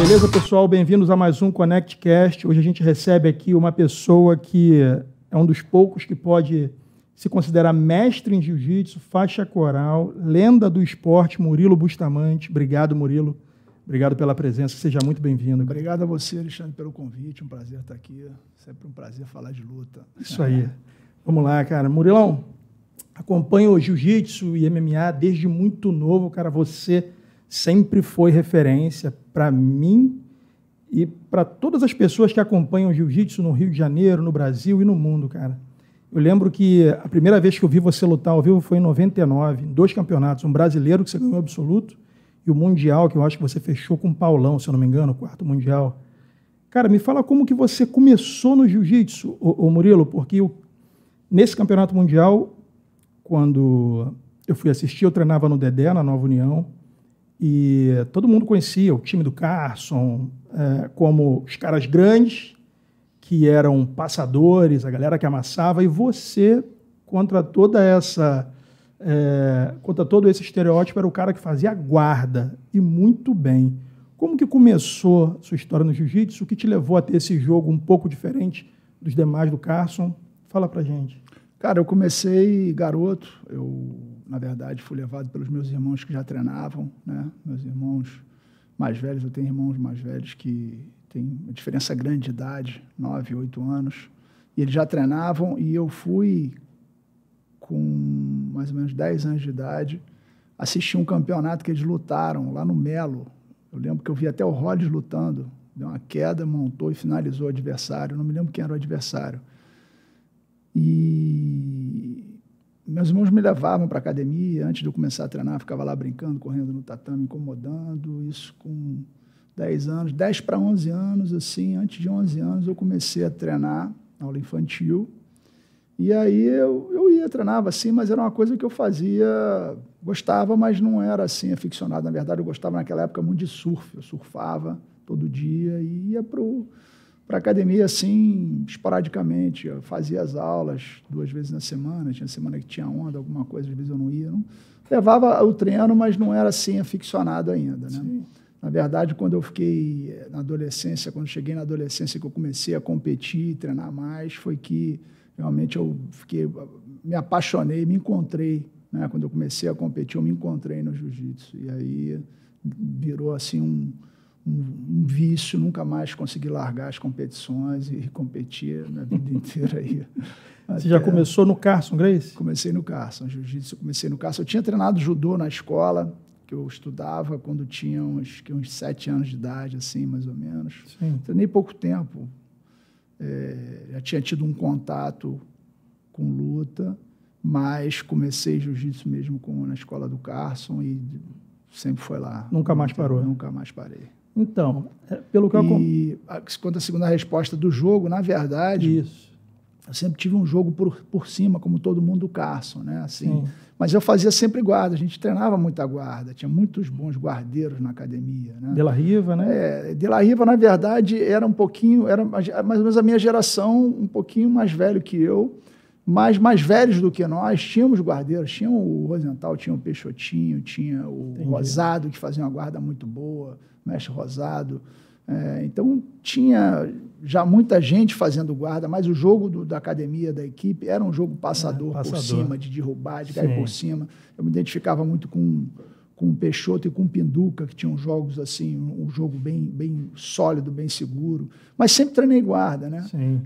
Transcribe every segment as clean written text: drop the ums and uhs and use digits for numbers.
Beleza, pessoal? Bem-vindos a mais um ConnectCast. Hoje a gente recebe aqui uma pessoa que é um dos poucos que pode se considerar mestre em jiu-jitsu, faixa coral, lenda do esporte, Murilo Bustamante. Obrigado, Murilo. Obrigado pela presença. Seja muito bem-vindo. Obrigado a você, Alexandre, pelo convite. Um prazer estar aqui. Sempre um prazer falar de luta. Isso aí. Vamos lá, cara. Murilão, acompanho o jiu-jitsu e MMA desde muito novo, cara. Você sempre foi referência para mim e para todas as pessoas que acompanham o jiu-jitsu no Rio de Janeiro, no Brasil e no mundo, cara. Eu lembro que a primeira vez que eu vi você lutar ao vivo foi em 99, em 2 campeonatos, um brasileiro que você ganhou absoluto e o mundial, que eu acho que você fechou com o Paulão, se eu não me engano, o 4º mundial. Cara, me fala como que você começou no jiu-jitsu, ô Murilo, porque nesse campeonato mundial, quando eu fui assistir, eu treinava no Dedé, na Nova União, e todo mundo conhecia o time do Carson como os caras grandes, que eram passadores, a galera que amassava, e você, contra todo esse estereótipo, era o cara que fazia guarda, e muito bem. Como que começou a sua história no jiu-jitsu? O que te levou a ter esse jogo um pouco diferente dos demais do Carson? Fala pra gente. Cara, eu comecei garoto. Eu, na verdade, fui levado pelos meus irmãos que já treinavam, né? Meus irmãos mais velhos, eu tenho irmãos mais velhos que têm uma diferença grande de idade, 9, 8 anos, e eles já treinavam, e eu fui, com mais ou menos 10 anos de idade, assistir um campeonato que eles lutaram lá no Melo. Eu lembro que eu vi até o Rhodes lutando, deu uma queda, montou e finalizou o adversário. Eu não me lembro quem era o adversário. E meus irmãos me levavam para a academia. Antes de eu começar a treinar, ficava lá brincando, correndo no tatame, incomodando. Isso com 10 anos, 10 para 11 anos, assim. Antes de 11 anos, eu comecei a treinar aula infantil. E aí eu ia, treinava assim, mas era uma coisa que eu fazia, gostava, mas não era assim aficionado. Na verdade, eu gostava naquela época muito de surf. Eu surfava todo dia e ia para a academia assim, esporadicamente. Eu fazia as aulas 2 vezes na semana. Tinha semana que tinha onda, alguma coisa, às vezes eu não ia. Não. Levava o treino, mas não era assim aficionado ainda, né? Sim. Na verdade, quando eu fiquei na adolescência, quando cheguei na adolescência, que eu comecei a competir, treinar mais, foi que realmente eu me apaixonei, me encontrei, né? Quando eu comecei a competir, eu me encontrei no jiu-jitsu. E aí virou assim um vício, nunca mais consegui largar as competições e competir na vida inteira. Aí. Você já começou no Carson, Grace? Comecei no Carson, jiu-jitsu, comecei no Carson. Eu tinha treinado judô na escola, que eu estudava quando tinha uns 7 anos de idade, assim, mais ou menos. Sim. Treinei pouco tempo. Já tinha tido um contato com luta, mas comecei jiu-jitsu mesmo na escola do Carson e sempre foi lá. Nunca mais parou? Nunca mais parei. Então, pelo que quanto à segunda resposta do jogo, na verdade, isso. Eu sempre tive um jogo por cima, como todo mundo do Carson, né? Assim, mas eu fazia sempre guarda, a gente treinava muita guarda, tinha muitos bons guardeiros na academia, né? De La Riva, né? De La Riva, na verdade, era mais ou menos a minha geração, um pouquinho mais velho que eu, mas mais velhos do que nós. Tínhamos guardeiros, tinha o Rosenthal, tinha o Peixotinho, tinha o Rosado, que fazia uma guarda muito boa, o mestre Rosado. Então, tinha já muita gente fazendo guarda, mas o jogo da academia, da equipe, era um jogo passador por cima, de derrubar, de cair por cima. Eu me identificava muito com o Peixoto e com o Pinduca, que tinham jogos assim, um jogo bem sólido, bem seguro. Mas sempre treinei guarda, né? Sim.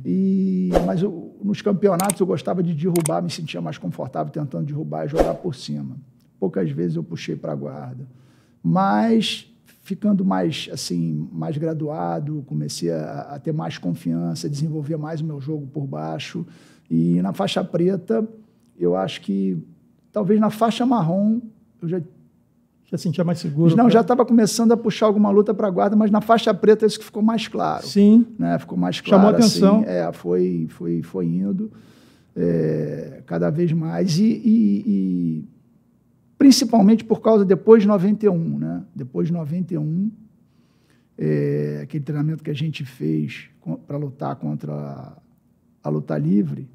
Mas nos campeonatos eu gostava de derrubar, me sentia mais confortável tentando derrubar e jogar por cima. Poucas vezes eu puxei para a guarda. Mas ficando mais graduado, comecei a ter mais confiança, desenvolver mais o meu jogo por baixo. E na faixa preta, eu acho que talvez na faixa marrom eu já sentia mais seguro? Não, já estava começando a puxar alguma luta para a guarda, mas na faixa preta isso que ficou mais claro. Sim. Né? Ficou mais claro. Chamou atenção. Assim, foi indo cada vez mais. E principalmente por causa depois de 91, né? Depois de 91, aquele treinamento que a gente fez para lutar contra a luta livre,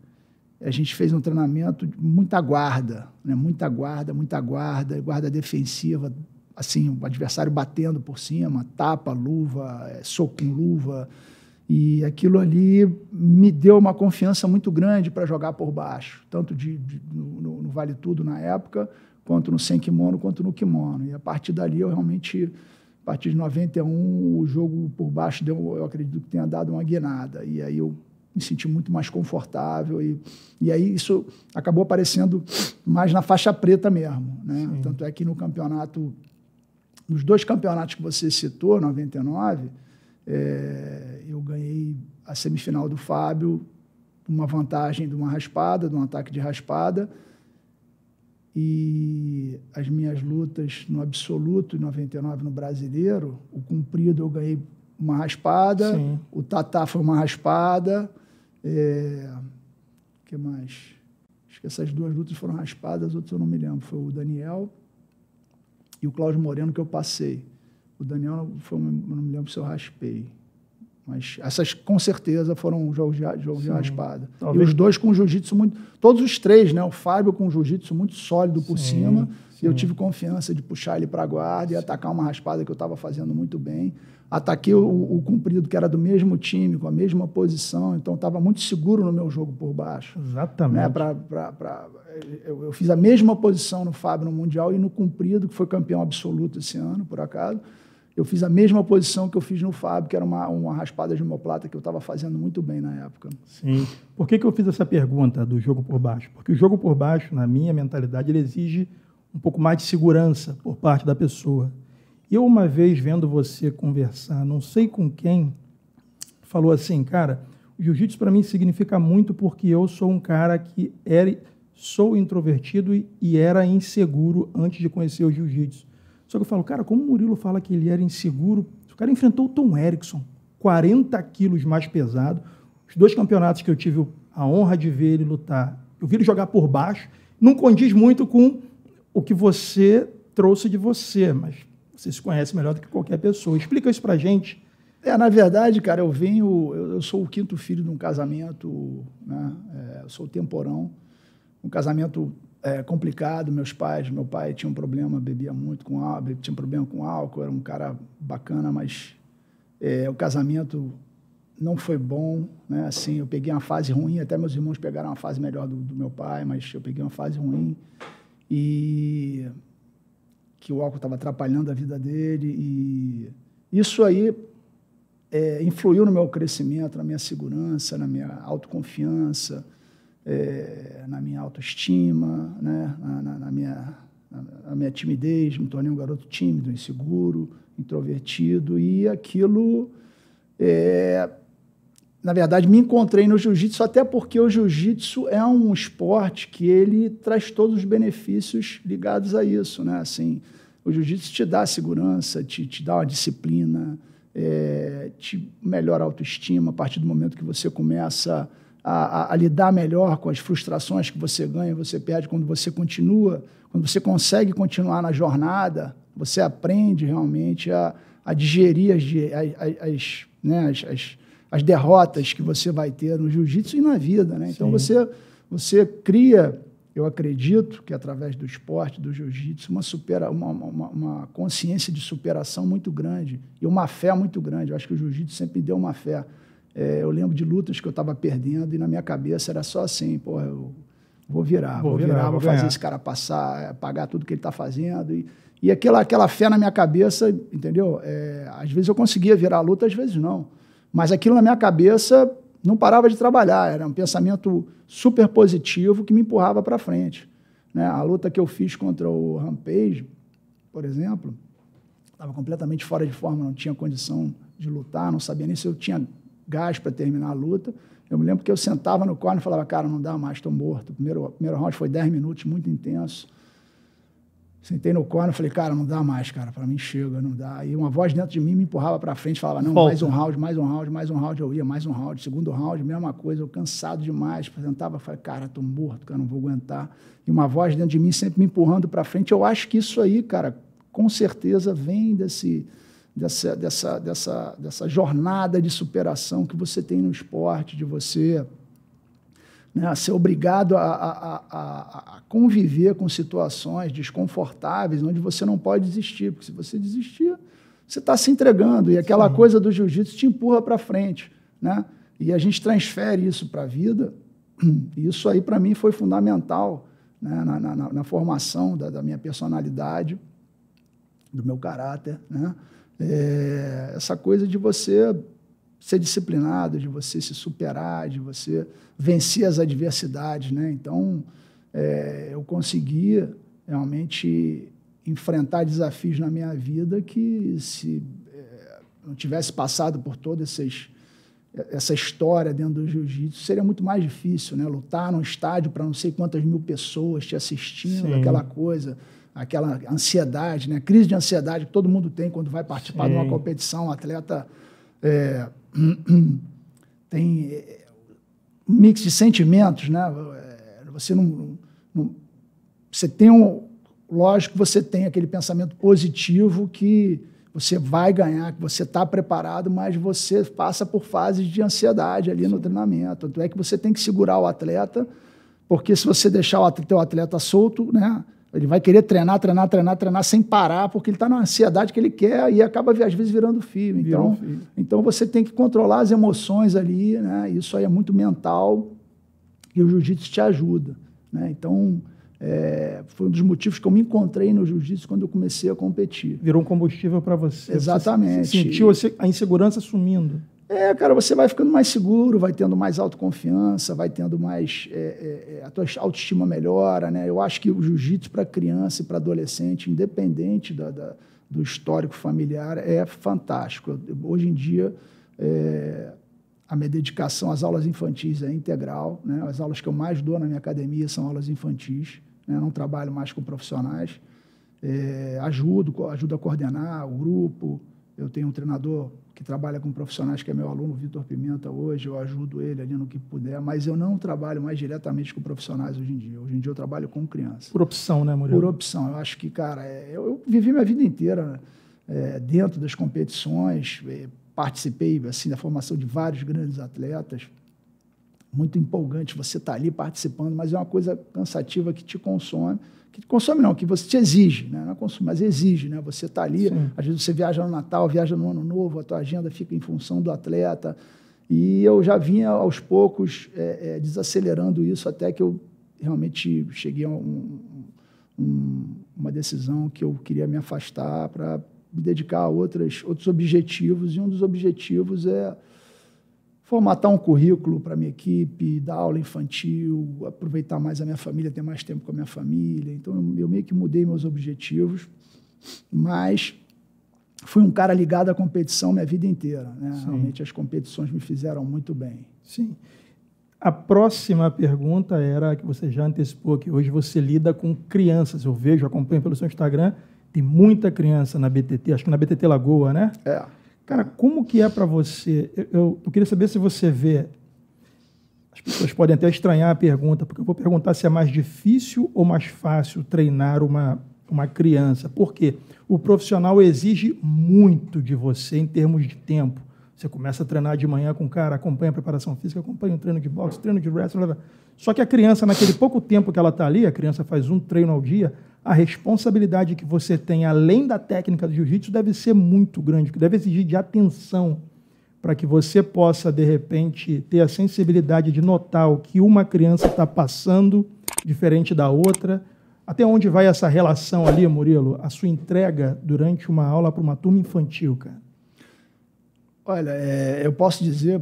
a gente fez um treinamento de muita guarda, né? Muita guarda, guarda defensiva, assim, o adversário batendo por cima, tapa, luva, soco com luva. E aquilo ali me deu uma confiança muito grande para jogar por baixo, tanto no Vale Tudo na época, quanto no sem kimono, quanto no kimono. E a partir dali, eu realmente, a partir de 91, o jogo por baixo eu acredito que tenha dado uma guinada. E aí eu me senti muito mais confortável. E aí isso acabou aparecendo mais na faixa preta mesmo, né? Tanto é que no campeonato, nos 2 campeonatos que você citou, 99, eu ganhei a semifinal do Fábio, uma vantagem de uma raspada, de um ataque de raspada, e as minhas lutas no absoluto, em 99 no brasileiro, o comprido eu ganhei uma raspada, sim, o tatá foi uma raspada, que mais? Acho que essas 2 lutas foram raspadas, as outras eu não me lembro, foi o Daniel e o Cláudio Moreno que eu passei. O Daniel, eu não me lembro se eu raspei. Mas essas, com certeza, foram jogos de raspada. Talvez. E os 2 com jiu-jitsu muito... Todos os 3, né? O Fábio com jiu-jitsu muito sólido por cima. Sim. E eu tive confiança de puxar ele para a guarda e atacar uma raspada que eu estava fazendo muito bem. Ataquei o comprido, que era do mesmo time, com a mesma posição. Então, estava muito seguro no meu jogo por baixo. Exatamente. Né? Eu fiz a mesma posição no Fábio no Mundial e no comprido, que foi campeão absoluto esse ano, por acaso. Eu fiz a mesma posição que eu fiz no Fábio, que era uma raspada de omoplata que eu estava fazendo muito bem na época. Sim. Por que eu fiz essa pergunta do jogo por baixo? Porque o jogo por baixo, na minha mentalidade, ele exige um pouco mais de segurança por parte da pessoa. Eu, uma vez, vendo você conversar, não sei com quem, falou assim, cara, o jiu-jitsu para mim significa muito porque eu sou um cara que sou introvertido e era inseguro antes de conhecer o jiu-jitsu. Só que eu falo, cara, como o Murilo fala que ele era inseguro, o cara enfrentou o Tom Erickson, 40 quilos mais pesado. Os 2 campeonatos que eu tive a honra de ver ele lutar, eu vi ele jogar por baixo, não condiz muito com o que você trouxe de você, mas você se conhece melhor do que qualquer pessoa. Explica isso pra gente. Na verdade, cara, eu sou o 5º filho de um casamento, né? Eu sou o temporão, um casamento complicado. Meu pai tinha um problema, bebia muito com álcool, tinha um problema com álcool, era um cara bacana, mas o casamento não foi bom, né? Assim, eu peguei uma fase ruim, até meus irmãos pegaram uma fase melhor do meu pai, mas eu peguei uma fase ruim e que o álcool estava atrapalhando a vida dele, e isso aí influiu no meu crescimento, na minha segurança, na minha autoconfiança, na minha autoestima, né? na minha timidez. Me tornei um garoto tímido, inseguro, introvertido, e aquilo, na verdade, me encontrei no jiu-jitsu, até porque o jiu-jitsu é um esporte que ele traz todos os benefícios ligados a isso, né? Assim, o jiu-jitsu te dá segurança, te dá uma disciplina, te melhora a autoestima a partir do momento que você começa a lidar melhor com as frustrações que você ganha, você perde. Quando você consegue continuar na jornada, você aprende realmente a digerir as derrotas que você vai ter no jiu-jitsu e na vida, né? Então, você cria, eu acredito que através do esporte, do jiu-jitsu, uma consciência de superação muito grande e uma fé muito grande. Eu acho que o jiu-jitsu sempre me deu uma fé. Eu lembro de lutas que eu estava perdendo e na minha cabeça era só assim, eu vou virar, vou fazer esse cara passar, pagar tudo que ele está fazendo. E aquela fé na minha cabeça, entendeu? Às vezes eu conseguia virar a luta, às vezes não. Mas aquilo na minha cabeça não parava de trabalhar, era um pensamento super positivo que me empurrava para frente, né? A luta que eu fiz contra o Rampage, por exemplo, estava completamente fora de forma, não tinha condição de lutar, não sabia nem se eu tinha gás para terminar a luta. Eu me lembro que eu sentava no corner e falava, cara, não dá mais, estou morto. O primeiro round foi 10 minutos, muito intenso. Sentei no corner e falei, cara, não dá mais, cara, para mim chega, não dá. E uma voz dentro de mim me empurrava para frente, falava, não, mais um round, eu ia, mais um round, segundo round, mesma coisa, eu cansado demais, apresentava, falei, cara, estou morto, cara, não vou aguentar. E uma voz dentro de mim sempre me empurrando para frente. Eu acho que isso aí, cara, com certeza vem dessa jornada de superação que você tem no esporte, de você né, a ser obrigado a conviver com situações desconfortáveis onde você não pode desistir, porque se você desistir, você está se entregando, e aquela coisa do jiu-jitsu te empurra para frente, né? E a gente transfere isso para a vida, e isso aí para mim foi fundamental, né, na formação da minha personalidade, do meu caráter, né? Essa coisa de você ser disciplinado, de você se superar, de você vencer as adversidades, né? Então, eu conseguia realmente enfrentar desafios na minha vida que, se não tivesse passado por toda essa história dentro do jiu-jitsu, seria muito mais difícil, né? Lutar num estádio para não sei quantas mil pessoas te assistindo, Sim. aquela coisa, aquela ansiedade, né? Crise de ansiedade que todo mundo tem quando vai participar Sim. de uma competição. O atleta tem um mix de sentimentos, né? Você você tem lógico que você tem aquele pensamento positivo que você vai ganhar, que você está preparado, mas você passa por fases de ansiedade ali Sim. no treinamento. Tanto é que você tem que segurar o atleta, porque se você deixar o teu atleta solto, né, ele vai querer treinar sem parar, porque ele está na ansiedade que ele quer e acaba, às vezes, virando fio. Então você tem que controlar as emoções ali, né? Isso aí é muito mental e o jiu-jitsu te ajuda, né? Então, foi um dos motivos que eu me encontrei no jiu-jitsu quando eu comecei a competir. Virou um combustível para você. Exatamente. Você sentiu a insegurança sumindo. Cara, você vai ficando mais seguro, vai tendo mais autoconfiança, vai tendo mais... a tua autoestima melhora, né? Eu acho que o jiu-jitsu para criança e para adolescente, independente do histórico familiar, é fantástico. Hoje em dia, a minha dedicação às aulas infantis é integral, né? As aulas que eu mais dou na minha academia são aulas infantis, né? Eu não trabalho mais com profissionais. Ajudo a coordenar o grupo. Eu tenho um treinador que trabalha com profissionais, que é meu aluno, Vitor Pimenta, hoje. Eu ajudo ele ali no que puder, mas eu não trabalho mais diretamente com profissionais hoje em dia. Hoje em dia eu trabalho com criança. Por opção, né, Murilo? Por opção. Eu acho que, cara, eu vivi minha vida inteira dentro das competições, participei assim, da formação de vários grandes atletas. Muito empolgante você estar ali participando, mas é uma coisa cansativa que te consome. Que te consome não, que você te exige, né? Não é consome, mas exige, né? Você está ali, Sim. Às vezes você viaja no Natal, viaja no Ano Novo, a tua agenda fica em função do atleta. E eu já vinha, aos poucos, desacelerando isso até que eu realmente cheguei a uma decisão que eu queria me afastar para me dedicar a outros objetivos, e um dos objetivos é formatar um currículo para a minha equipe, dar aula infantil, aproveitar mais a minha família, ter mais tempo com a minha família. Então, eu meio que mudei meus objetivos, mas fui um cara ligado à competição minha vida inteira, né? Realmente, as competições me fizeram muito bem. Sim. A próxima pergunta era que você já antecipou, que hoje você lida com crianças. Eu vejo, acompanho pelo seu Instagram, tem muita criança na BTT, acho que na BTT Lagoa, né? Cara, como que é para você? Eu queria saber se você vê... As pessoas podem até estranhar a pergunta, porque eu vou perguntar se é mais difícil ou mais fácil treinar uma criança. Por quê? O profissional exige muito de você em termos de tempo. Você começa a treinar de manhã com o cara, acompanha a preparação física, acompanha o treino de boxe, treino de wrestling. Só que a criança, naquele pouco tempo que ela está ali, a criança faz um treino ao dia, a responsabilidade que você tem, além da técnica do jiu-jitsu, deve ser muito grande, que deve exigir de atenção para que você possa, de repente, ter a sensibilidade de notar o que uma criança está passando, diferente da outra. Até onde vai essa relação ali, Murilo? A sua entrega durante uma aula para uma turma infantil, cara? Olha, eu posso dizer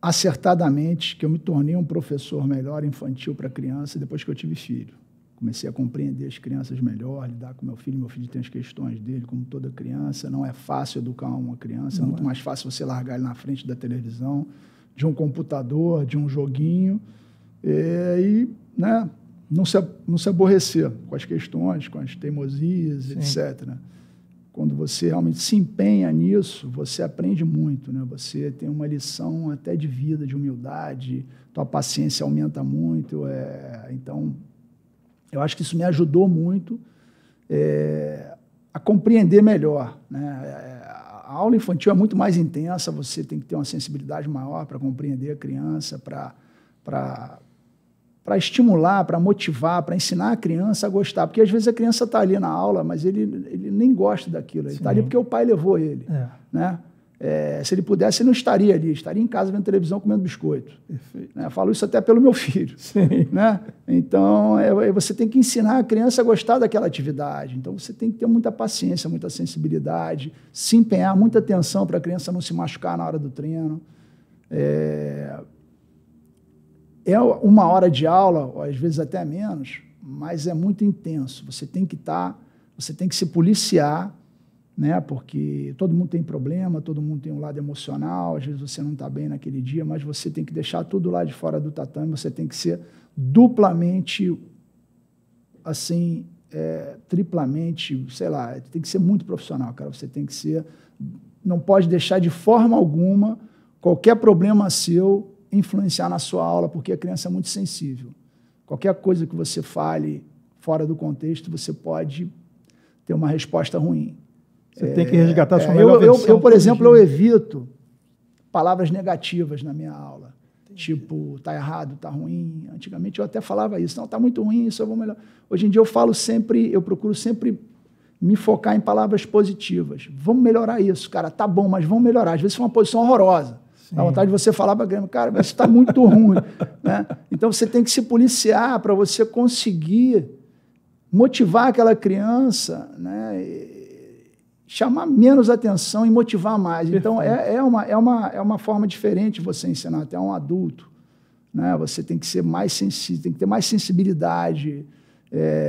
acertadamente que eu me tornei um professor melhor infantil para criança depois que eu tive filho. Comecei a compreender as crianças melhor, lidar com meu filho tem as questões dele, como toda criança. Não é fácil educar uma criança, é muito mais fácil você largar ele na frente da televisão, de um computador, de um joguinho, né, não se aborrecer com as questões, com as teimosias, Sim. etc. Quando você realmente se empenha nisso, você aprende muito, né? Você tem uma lição até de vida, de humildade, tua paciência aumenta muito. Então, eu acho que isso me ajudou muito a compreender melhor, né? A aula infantil é muito mais intensa, você tem que ter uma sensibilidade maior para compreender a criança, para para estimular, para motivar, para ensinar a criança a gostar. Porque às vezes a criança está ali na aula, mas ele nem gosta daquilo. Ele está ali porque o pai levou ele. Né? Se ele pudesse, ele não estaria ali. Estaria em casa vendo televisão, comendo biscoito. Né? Falo isso até pelo meu filho. Né? Então, você tem que ensinar a criança a gostar daquela atividade. Então, você tem que ter muita paciência, muita sensibilidade, se empenhar, muita atenção para a criança não se machucar na hora do treino. É uma hora de aula, ou às vezes até menos, mas é muito intenso. Você tem que se policiar, né? Porque todo mundo tem problema, todo mundo tem um lado emocional, às vezes você não está bem naquele dia, mas você tem que deixar tudo lá de fora do tatame, você tem que ser duplamente, assim, triplamente, sei lá, tem que ser muito profissional, cara. Você tem que ser, não pode deixar de forma alguma qualquer problema seu influenciar na sua aula, porque a criança é muito sensível. Qualquer coisa que você fale fora do contexto, você pode ter uma resposta ruim. Você tem que resgatar a sua melhor versão. Eu, por exemplo, eu evito palavras negativas na minha aula. Tipo, tá errado, tá ruim. Antigamente eu até falava isso. Não, tá muito ruim, isso eu vou melhorar. Hoje em dia eu procuro sempre me focar em palavras positivas. Vamos melhorar isso, cara. Tá bom, mas vamos melhorar. Às vezes foi uma posição horrorosa. Dá vontade de você falar para a criança, cara, mas isso está muito ruim. Né? Então, você tem que se policiar para você conseguir motivar aquela criança, né? Chamar menos atenção e motivar mais. Perfeito. Então, é uma forma diferente de você ensinar até um adulto. Né? Você tem que ser mais sensível, tem que ter mais sensibilidade,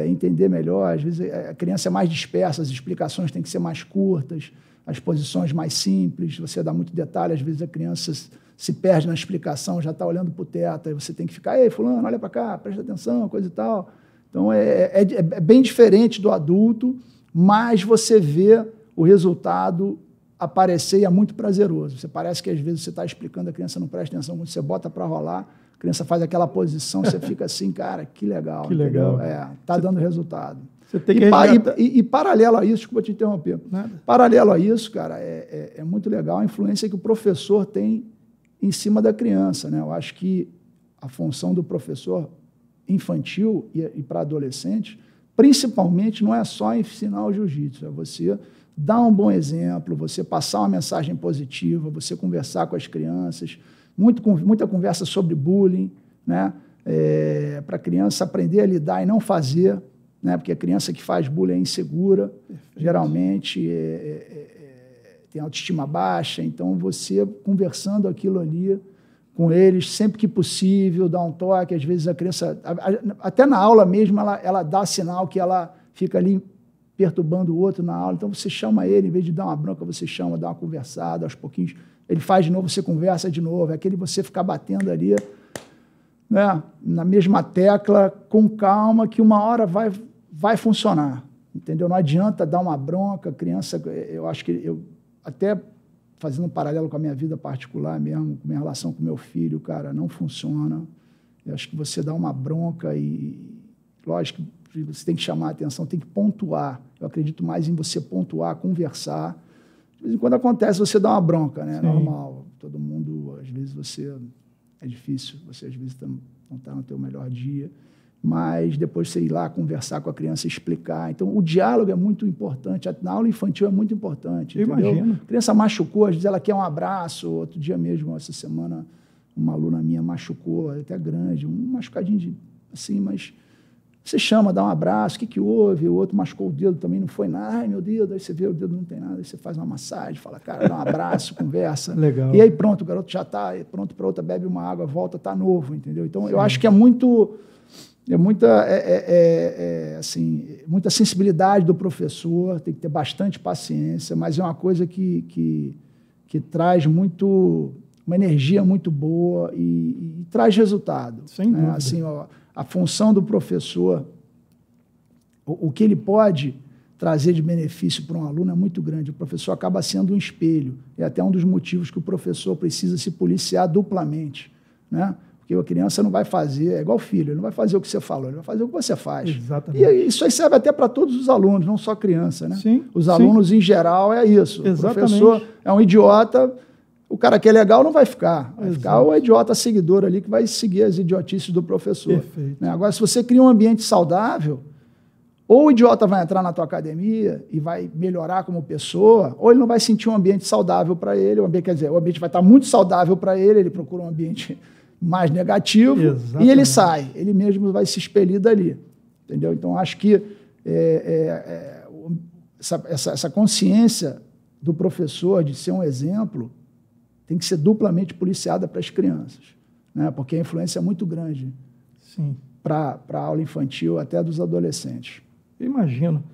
entender melhor. Às vezes, a criança é mais dispersa, as explicações têm que ser mais curtas, as posições mais simples, você dá muito detalhe, às vezes a criança se perde na explicação, já está olhando para o teto, aí você tem que ficar, ei, fulano, olha para cá, presta atenção, coisa e tal. Então, é bem diferente do adulto, mas você vê o resultado aparecer e é muito prazeroso. Você parece que, às vezes, você está explicando, a criança não presta atenção, quando você bota para rolar, a criança faz aquela posição, você fica assim, cara, que legal. Que legal. Está dando resultado. Você tem que e paralelo a isso, desculpa te interromper, paralelo a isso, cara, é muito legal a influência que o professor tem em cima da criança. Né? Eu acho que a função do professor infantil e para adolescente, principalmente, não é só ensinar o jiu-jitsu, é você dar um bom exemplo, você passar uma mensagem positiva, você conversar com as crianças, muita conversa sobre bullying, né? Para a criança aprender a lidar e não fazer, né? Porque a criança que faz bullying é insegura, geralmente tem autoestima baixa, então você conversando aquilo ali com eles, sempre que possível, dá um toque, às vezes a criança, até na aula mesmo, ela dá sinal que ela fica ali perturbando o outro na aula, então você chama ele, em vez de dar uma bronca, você chama, dá uma conversada, aos pouquinhos, ele faz de novo, você conversa de novo, é aquele você ficar batendo ali, né, na mesma tecla, com calma, que uma hora vai funcionar, entendeu? Não adianta dar uma bronca, criança, eu acho que eu, até fazendo um paralelo com a minha vida particular mesmo, com a minha relação com meu filho, cara, não funciona. Eu acho que você dá uma bronca e, lógico, você tem que chamar a atenção, tem que pontuar. Eu acredito mais em você pontuar, conversar. De vez em quando acontece, você dá uma bronca, né? Normal. Todo mundo, às vezes, é difícil, você às vezes não está no teu melhor dia, mas depois você ir lá conversar com a criança, explicar. Então, o diálogo é muito importante. Na aula infantil é muito importante. Imagino. A criança machucou, às vezes ela quer um abraço. Outro dia mesmo, essa semana, uma aluna minha machucou, até grande, um machucadinho assim, mas você chama, dá um abraço, o que houve? O outro machucou o dedo, também não foi nada. Ai, meu Deus, aí você vê o dedo não tem nada, aí você faz uma massagem, fala, cara, dá um abraço, conversa. Legal. E aí pronto, o garoto já está pronto para outra, bebe uma água, volta, está novo, entendeu? Então, eu acho que é muita sensibilidade do professor, tem que ter bastante paciência, mas é uma coisa que traz uma energia muito boa e traz resultado. Sem dúvida. Assim, a função do professor, o que ele pode trazer de benefício para um aluno é muito grande. O professor acaba sendo um espelho. É até um dos motivos que o professor precisa se policiar duplamente, né? Porque a criança não vai fazer, é igual o filho, ele não vai fazer o que você falou, ele vai fazer o que você faz. Exatamente. E isso aí serve até para todos os alunos, não só criança, né? Sim, os alunos, em geral, é isso. Exatamente. O professor é um idiota, cara que é legal não vai ficar. Vai Exato. ficar o idiota seguidor ali que vai seguir as idiotices do professor. Perfeito. Né? Agora, se você cria um ambiente saudável, ou o idiota vai entrar na tua academia e vai melhorar como pessoa, ou ele não vai sentir um ambiente saudável para ele. Quer dizer, o ambiente vai estar muito saudável para ele procura um ambiente mais negativo. Exatamente. E ele sai. Ele mesmo vai se expelir dali. Entendeu? Então, acho que essa consciência do professor de ser um exemplo tem que ser duplamente policiada para as crianças, né? Porque a influência é muito grande para a aula infantil, até dos adolescentes. Eu imagino.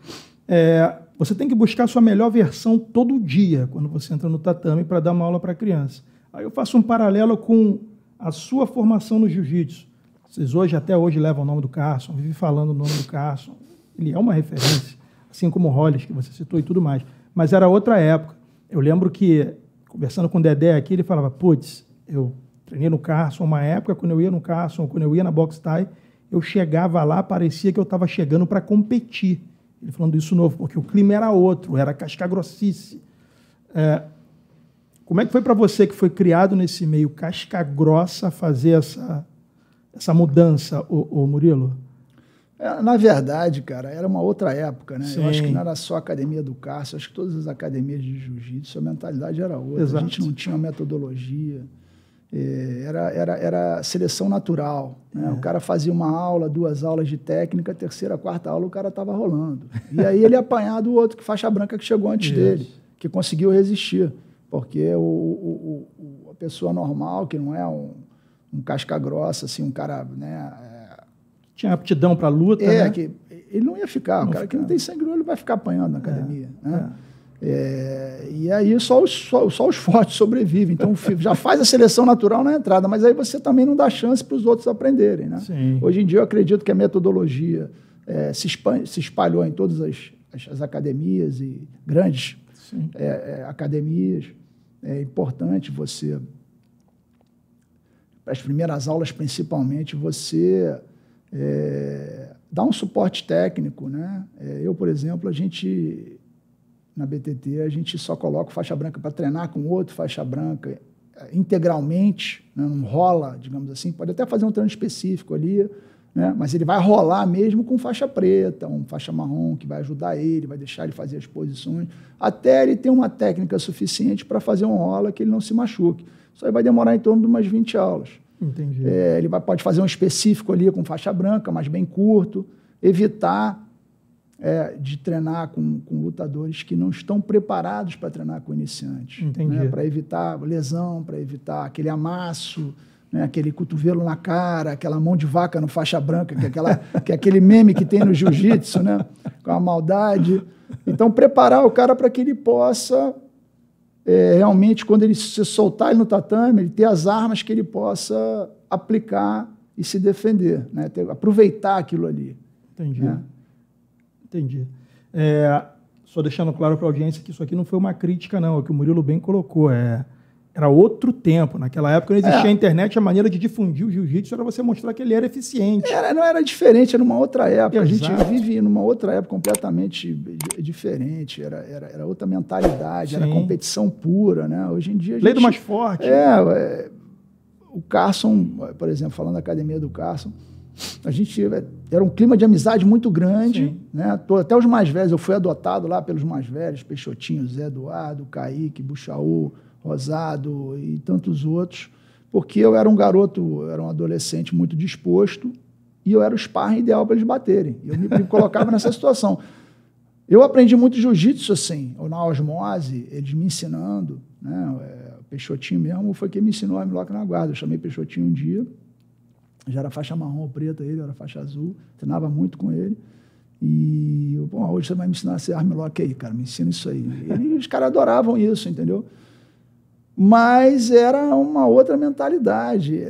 Você tem que buscar a sua melhor versão todo dia, quando você entra no tatame, para dar uma aula para a criança. Aí eu faço um paralelo com a sua formação no jiu-jitsu. Vocês até hoje levam o nome do Carson, vivem falando o nome do Carson. Ele é uma referência, assim como o Hollis, que você citou e tudo mais. Mas era outra época. Eu lembro que, conversando com o Dedé aqui, ele falava, putz, eu treinei no Carson uma época, quando eu ia no Carson, quando eu ia na Box Thai, eu chegava lá, parecia que eu estava chegando para competir. Ele falando isso novo, porque o clima era outro, era casca-grossice. Como é que foi para você, que foi criado nesse meio casca-grossa, fazer essa mudança, ô Murilo? Na verdade, cara, era uma outra época, né? Sim. Eu acho que não era só a academia do Carson, acho que todas as academias de jiu-jitsu, a mentalidade era outra. Exato. A gente não tinha uma metodologia. Era seleção natural, né? O cara fazia uma aula, 2 aulas de técnica, a terceira, quarta aula o cara estava rolando. E aí ele ia apanhar do outro, que faixa branca que chegou antes dele, que conseguiu resistir. Porque a pessoa normal, que não é um casca grossa, assim, um cara, né, tinha aptidão para a luta, né? Que ele não ia ficar. O cara que não tem sangue no olho vai ficar apanhando na academia, né? E aí só os fortes sobrevivem. Então já faz a seleção natural na entrada, mas aí você também não dá chance para os outros aprenderem, né? Sim. Hoje em dia eu acredito que a metodologia se espalhou em todas as academias e grandes academias. É importante você, para as primeiras aulas principalmente, você dar um suporte técnico, né? Eu, por exemplo, na BTT, a gente só coloca faixa branca para treinar com outro faixa branca integralmente, né? Não rola, digamos assim, pode até fazer um treino específico ali, né? Mas ele vai rolar mesmo com faixa preta, um faixa marrom, que vai ajudar ele, vai deixar ele fazer as posições, até ele ter uma técnica suficiente para fazer um rola que ele não se machuque. Isso aí vai demorar em torno de umas 20 aulas. Entendi. Ele pode fazer um específico ali com faixa branca, mas bem curto, evitar de treinar com lutadores que não estão preparados para treinar com iniciantes. Entendi. Né? Para evitar lesão, para evitar aquele amasso, né? Aquele cotovelo na cara, aquela mão de vaca no faixa branca, que é aquele meme que tem no jiu-jitsu, né? Com a maldade. Então, preparar o cara para que ele possa, realmente, quando ele se soltar ele no tatame, ele ter as armas que ele possa aplicar e se defender, né? Aproveitar aquilo ali. Entendi. Né? Entendi. Só deixando claro para a audiência que isso aqui não foi uma crítica, não. É o que o Murilo bem colocou. Era outro tempo. Naquela época não existia a internet, a maneira de difundir o jiu-jitsu era você mostrar que ele era eficiente. Não era diferente, era uma outra época. Exato. A gente vive numa outra época completamente diferente. Era outra mentalidade, Sim. Era competição pura, né? Hoje em dia a gente... Lei do mais forte. O Carson, por exemplo, falando da academia do Carson, a gente era um clima de amizade muito grande, né? Até os mais velhos, eu fui adotado lá pelos mais velhos, Peixotinho, Zé Eduardo, Kaique, Buchaú, Rosado e tantos outros, porque eu era um garoto, eu era um adolescente muito disposto e eu era o sparring ideal para eles baterem. Eu me colocava nessa situação. Eu aprendi muito jiu-jitsu assim, ou na osmose, eles me ensinando, né? Peixotinho mesmo foi quem me ensinou a armlock na guarda. Eu chamei Peixotinho um dia, já era faixa marrom ou preta, ele era faixa azul, treinava muito com ele. E eu, hoje você vai me ensinar a ser armlock aí, cara, me ensina isso aí. E os caras adoravam isso, entendeu? Mas era uma outra mentalidade.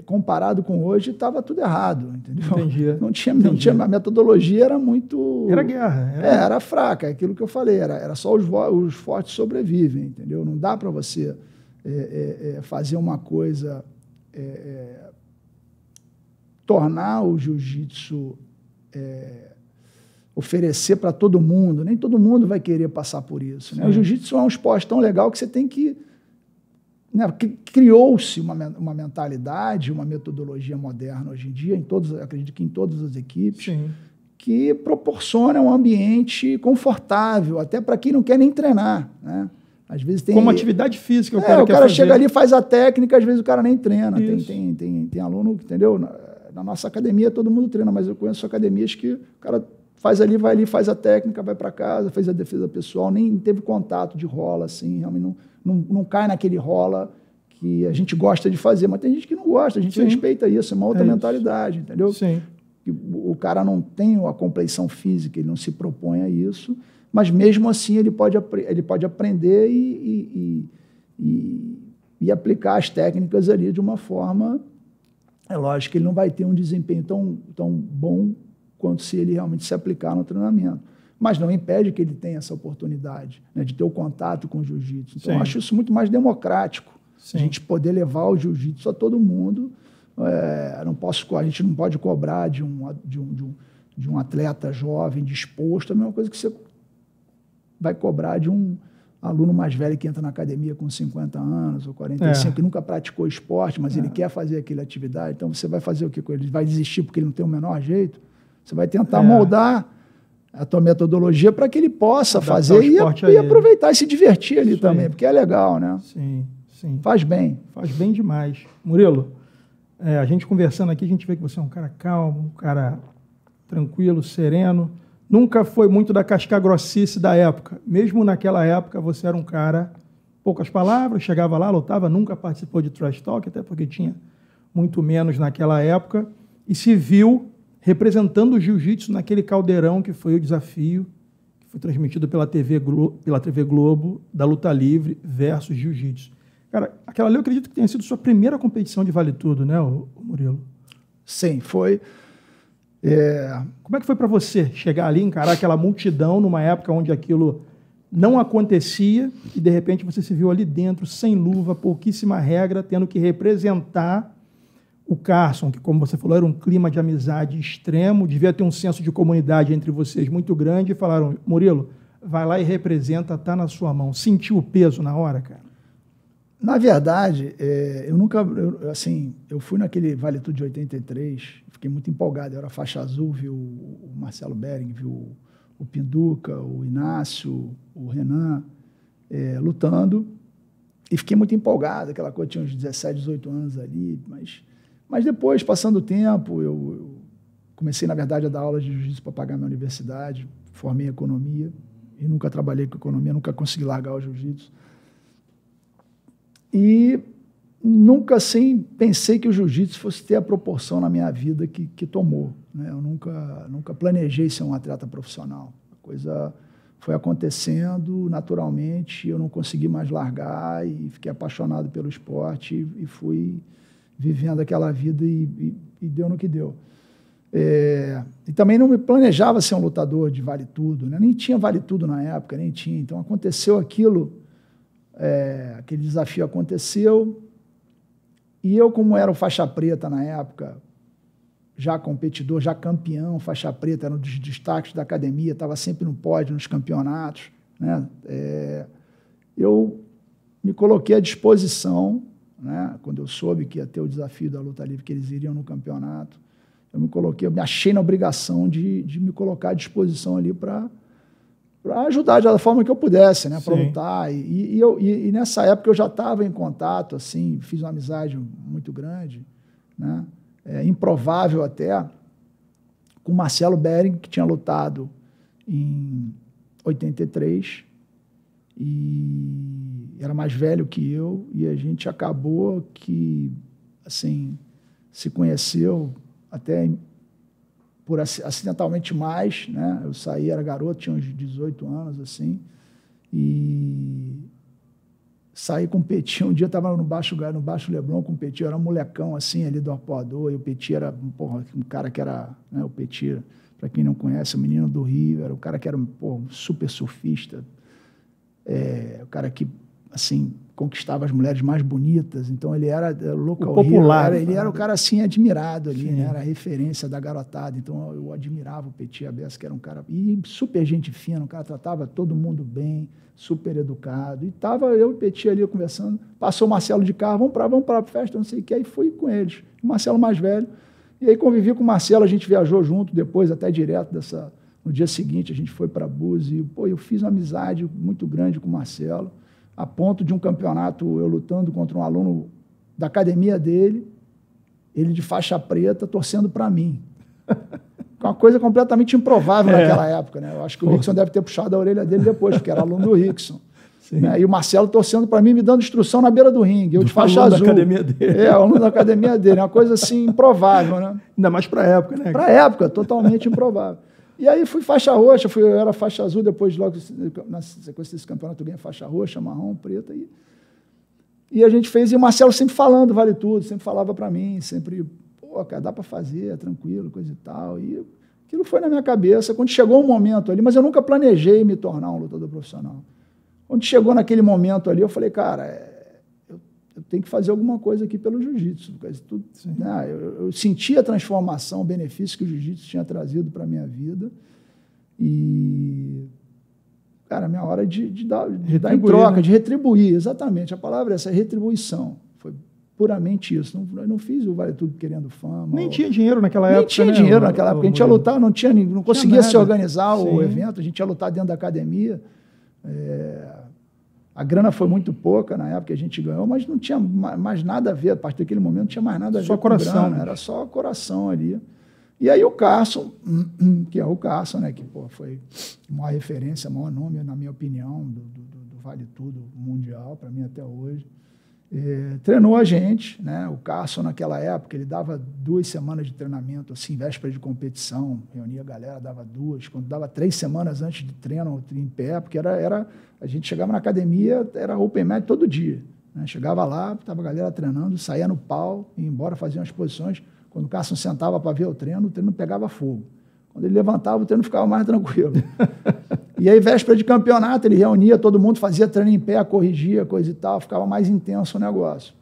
Comparado com hoje, estava tudo errado, entendeu? Entendi. Não tinha, a metodologia era muito... Era guerra. Era fraca, é aquilo que eu falei, era só os fortes sobrevivem, entendeu? Não dá para você fazer uma coisa... tornar o jiu-jitsu... oferecer para todo mundo. Nem todo mundo vai querer passar por isso, né? O jiu-jitsu é um esporte tão legal que você tem que né, criou-se uma mentalidade, uma metodologia moderna hoje em dia, acredito que em todas as equipes, Sim. que proporciona um ambiente confortável, até para quem não quer nem treinar, né? Às vezes tem... Como atividade física, o cara fazer. chega ali, faz a técnica, às vezes o cara nem treina. Isso. Tem aluno, entendeu? Na nossa academia todo mundo treina, mas eu conheço academias que o cara faz ali, vai ali, faz a técnica, vai para casa, fez a defesa pessoal, nem teve contato de rola, assim, realmente não cai naquele rola que a gente gosta de fazer, mas tem gente que não gosta, a gente respeita isso, é uma outra mentalidade, entendeu? Sim. O cara não tem a compleição física, ele não se propõe a isso, mas mesmo assim ele pode aprender e aplicar as técnicas ali de uma forma... É lógico que ele não vai ter um desempenho tão bom quanto se ele realmente se aplicar no treinamento. Mas não impede que ele tenha essa oportunidade, né, de ter o contato com o jiu-jitsu. Então, eu acho isso muito mais democrático. Sim. A gente poder levar o jiu-jitsu a todo mundo. A gente não pode cobrar de um atleta jovem, disposto, a mesma coisa que você vai cobrar de um aluno mais velho que entra na academia com 50 anos ou 45, que nunca praticou esporte, mas ele quer fazer aquela atividade. Então, você vai fazer o que com ele? Ele vai desistir porque ele não tem o menor jeito? Você vai tentar moldar a tua metodologia para que ele possa fazer e aproveitar e se divertir ali também, porque é legal, né? Sim, sim. Faz bem. Faz bem demais. Murilo, a gente conversando aqui, a gente vê que você é um cara calmo, um cara tranquilo, sereno. Nunca foi muito da casca-grossice da época. Mesmo naquela época, você era um cara, poucas palavras, chegava lá, lutava, nunca participou de trash talk, até porque tinha muito menos naquela época, e se viu representando o jiu-jitsu naquele caldeirão que foi o desafio, que foi transmitido pela TV Globo, da luta livre versus jiu-jitsu. Cara, aquela ali eu acredito que tenha sido sua primeira competição de vale tudo, né, Murilo? Sim, foi. Como é que foi para você chegar ali, encarar aquela multidão numa época onde aquilo não acontecia e, de repente, você se viu ali dentro, sem luva, pouquíssima regra, tendo que representar o Carson, que, como você falou, era um clima de amizade extremo, devia ter um senso de comunidade entre vocês muito grande, e falaram, Murilo, vai lá e representa, está na sua mão. Sentiu o peso na hora, cara? Na verdade, eu fui naquele Vale Tudo de 83, fiquei muito empolgado, eu era faixa azul, vi o Marcelo Bering, vi o Pinduca, o Inácio, o Renan lutando, e fiquei muito empolgado, aquela coisa, tinha uns 17, 18 anos ali, mas depois, passando o tempo, eu comecei, na verdade, a dar aula de jiu-jitsu para pagar minha universidade, formei em economia, e nunca trabalhei com economia, nunca consegui largar o jiu-jitsu. E nunca, assim, pensei que o jiu-jitsu fosse ter a proporção na minha vida que tomou, né? Eu nunca planejei ser um atleta profissional. A coisa foi acontecendo naturalmente, eu não consegui mais largar e fiquei apaixonado pelo esporte e fui vivendo aquela vida e deu no que deu. E também não me planejava ser um lutador de vale tudo, né? Nem tinha vale tudo na época, nem tinha. Então aconteceu aquilo, aquele desafio aconteceu, e eu, como era o faixa preta na época, já competidor, já campeão, faixa preta, era um dos destaques da academia, estava sempre no pódio, nos campeonatos, né? Eu me coloquei à disposição, né? Quando eu soube que ia ter o desafio da luta livre, que eles iriam no campeonato, eu me achei na obrigação de me colocar à disposição ali para ajudar da forma que eu pudesse, né, para lutar. E nessa época eu já estava em contato, assim, fiz uma amizade muito grande, né, improvável até, com o Marcelo Bering, que tinha lutado em 83 e era mais velho que eu, e a gente acabou que, assim, se conheceu até por acidentalmente mais, né? Eu saí, era garoto, tinha uns 18 anos, assim, e saí com o Petit. Um dia eu estava no Baixo Leblon com o Petit, eu era um molecão, assim, ali do Arpoador, e o Petit era, um cara que era, né, o Petit, para quem não conhece, o menino do Rio, era o cara que era, super surfista, o cara que, assim, conquistava as mulheres mais bonitas, então ele era local popular, hero, ele era o cara assim admirado ali, Sim. né? Era a referência da garotada, então eu admirava o Petit Abessa, que era um cara e super gente fina, um cara tratava todo mundo bem, super educado, e tava eu e o Petit ali conversando, passou o Marcelo de carro, vamos para a festa, não sei o que, aí fui com eles, o Marcelo mais velho, e aí convivi com o Marcelo, a gente viajou junto depois, até direto no dia seguinte a gente foi para Búzios, e pô, eu fiz uma amizade muito grande com o Marcelo, a ponto de um campeonato, eu lutando contra um aluno da academia dele, ele de faixa preta, torcendo para mim. Uma coisa completamente improvável naquela época, né? Eu acho que o Rickson deve ter puxado a orelha dele depois, porque era aluno do Rickson. Né? E o Marcelo torcendo para mim, me dando instrução na beira do ringue, eu de faixa azul. Da academia dele. Aluno da academia dele, uma coisa assim improvável, né? Ainda mais para a época, né? Para a época, totalmente improvável. E aí fui faixa roxa, eu era faixa azul, depois logo na sequência desse campeonato eu ganhei faixa roxa, marrom, preta. E a gente fez, e o Marcelo sempre falando, vale tudo, sempre falava para mim, sempre, pô, cara, dá para fazer, é tranquilo, coisa e tal. E aquilo foi na minha cabeça, quando chegou um momento ali, mas eu nunca planejei me tornar um lutador profissional. Quando chegou naquele momento ali, eu falei, cara, eu tenho que fazer alguma coisa aqui pelo jiu-jitsu. Né? Eu senti a transformação, o benefício que o jiu-jitsu tinha trazido para a minha vida. E, cara, a minha hora de dar em troca, né? De retribuir, exatamente. A palavra é essa, retribuição. Foi puramente isso. Eu não fiz o Vale Tudo querendo fama. Nem tinha dinheiro naquela época. Nem tinha dinheiro naquela época. A gente ia lutar, não conseguia se organizar o evento, a gente ia lutar dentro da academia. A grana foi muito pouca na época que a gente ganhou, mas não tinha mais nada a ver, a partir daquele momento não tinha mais nada a ver com coração, grana, era só coração ali. E aí o Carson, que é o Carson, né, que pô, foi a maior referência, o maior nome, na minha opinião, do Vale Tudo mundial, para mim até hoje, treinou a gente, né? O Carson naquela época, ele dava 2 semanas de treinamento, assim, véspera de competição, reunia a galera, dava 2, quando dava 3 semanas antes de treino em pé, porque a gente chegava na academia, era open mat todo dia, né? Chegava lá, estava a galera treinando, saía no pau, ia embora, fazia umas posições, quando o Carson sentava para ver o treino pegava fogo. Quando ele levantava, o treino ficava mais tranquilo. E aí, véspera de campeonato, ele reunia todo mundo, fazia treino em pé, corrigia, coisa e tal, ficava mais intenso o negócio.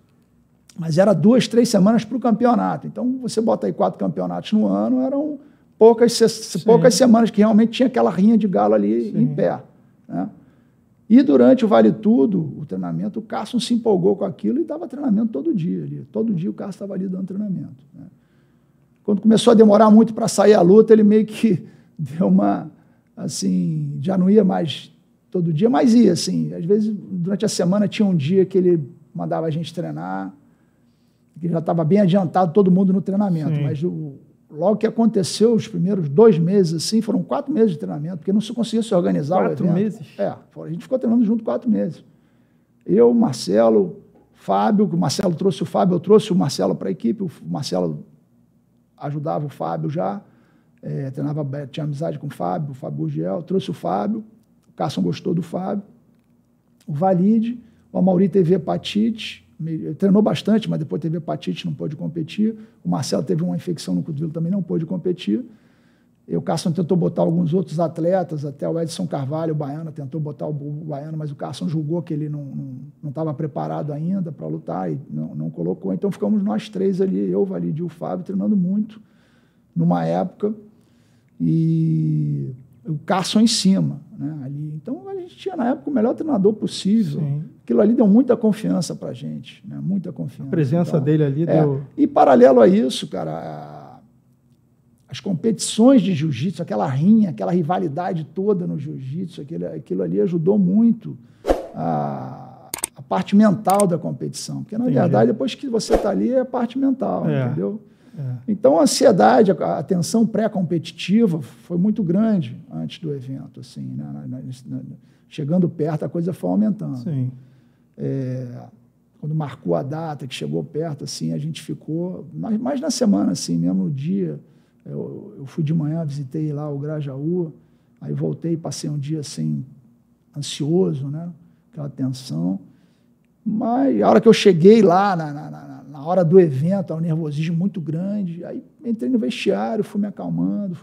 Mas era 2, 3 semanas para o campeonato. Então, você bota aí 4 campeonatos no ano, eram poucas semanas que realmente tinha aquela rinha de galo ali em pé. Né? E durante o Vale Tudo, o treinamento, o Carson se empolgou com aquilo e dava treinamento todo dia. Ali. Todo dia o Carson estava ali dando treinamento. Né? Quando começou a demorar muito para sair a luta, ele meio que deu uma... assim, já não ia mais todo dia, mas ia, assim. Às vezes, durante a semana, tinha um dia que ele mandava a gente treinar, que já estava bem adiantado todo mundo no treinamento. Sim. Mas logo que aconteceu, os primeiros 2 meses, assim, foram 4 meses de treinamento, porque não se conseguia se organizar. 4 meses? A gente ficou treinando junto 4 meses. Eu, Marcelo, Fábio, o Marcelo trouxe o Fábio, eu trouxe o Marcelo para a equipe, o Marcelo ajudava o Fábio já, tinha amizade com o Fábio Gurgel, trouxe o Fábio, o Carson gostou do Fábio, o Valide, o Amauri teve hepatite, treinou bastante, mas depois teve hepatite, não pôde competir, o Marcelo teve uma infecção no cotovelo, também não pôde competir, e o Carson tentou botar alguns outros atletas, até o Edson Carvalho, o baiano, tentou botar o baiano, mas o Carson julgou que ele não estava preparado ainda para lutar e não colocou. Então ficamos nós 3 ali, eu, o Valide e o Fábio, treinando muito numa época, e o Carson em cima, né, ali. Então a gente tinha na época o melhor treinador possível. Sim. Aquilo ali deu muita confiança para a gente, né, muita confiança. A presença dele ali deu... E paralelo a isso, cara, as competições de jiu-jitsu, aquela rinha, aquela rivalidade toda no jiu-jitsu, aquilo ali ajudou muito a parte mental da competição. Porque, na verdade, depois que você está ali, é a parte mental, entendeu? Então, a ansiedade, a tensão pré-competitiva foi muito grande antes do evento. Assim, né? Chegando perto, a coisa foi aumentando. Sim. Quando marcou a data, que chegou perto, assim, a gente ficou... Mas na semana, assim, mesmo no dia... Eu fui de manhã, visitei lá o Grajaú, aí voltei, passei um dia assim, ansioso, né? Aquela tensão. Mas a hora que eu cheguei lá, na hora do evento, um nervosismo muito grande, aí entrei no vestiário, fui me acalmando.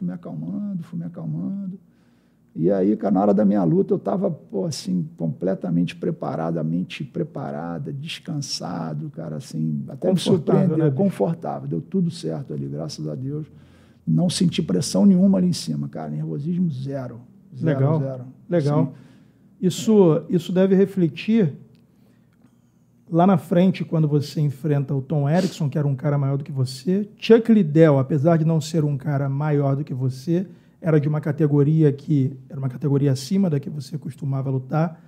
E aí, cara, na hora da minha luta, eu estava, assim, completamente preparado, a mente preparada, descansado, cara, assim, até me surpreendeu, né, confortável, deu tudo certo ali, graças a Deus. Não senti pressão nenhuma ali em cima, cara, nervosismo zero. Legal, zero. legal. Isso deve refletir lá na frente, quando você enfrenta o Tom Erickson, que era um cara maior do que você. Chuck Liddell, apesar de não ser um cara maior do que você, era de uma categoria que era uma categoria acima da que você costumava lutar.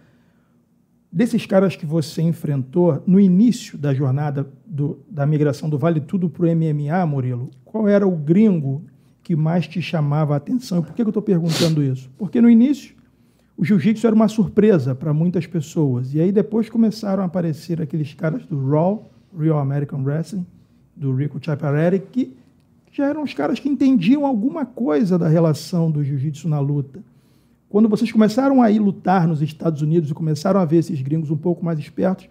Desses caras que você enfrentou no início da jornada da migração do Vale Tudo para o MMA, Murilo, qual era o gringo que mais te chamava a atenção? E por que eu estou perguntando isso? Porque no início o jiu-jitsu era uma surpresa para muitas pessoas. E aí depois começaram a aparecer aqueles caras do Raw, Real American Wrestling, do Rico Chiapparelli, que já eram os caras que entendiam alguma coisa da relação do jiu-jitsu na luta. Quando vocês começaram a ir lutar nos Estados Unidos e começaram a ver esses gringos um pouco mais espertos,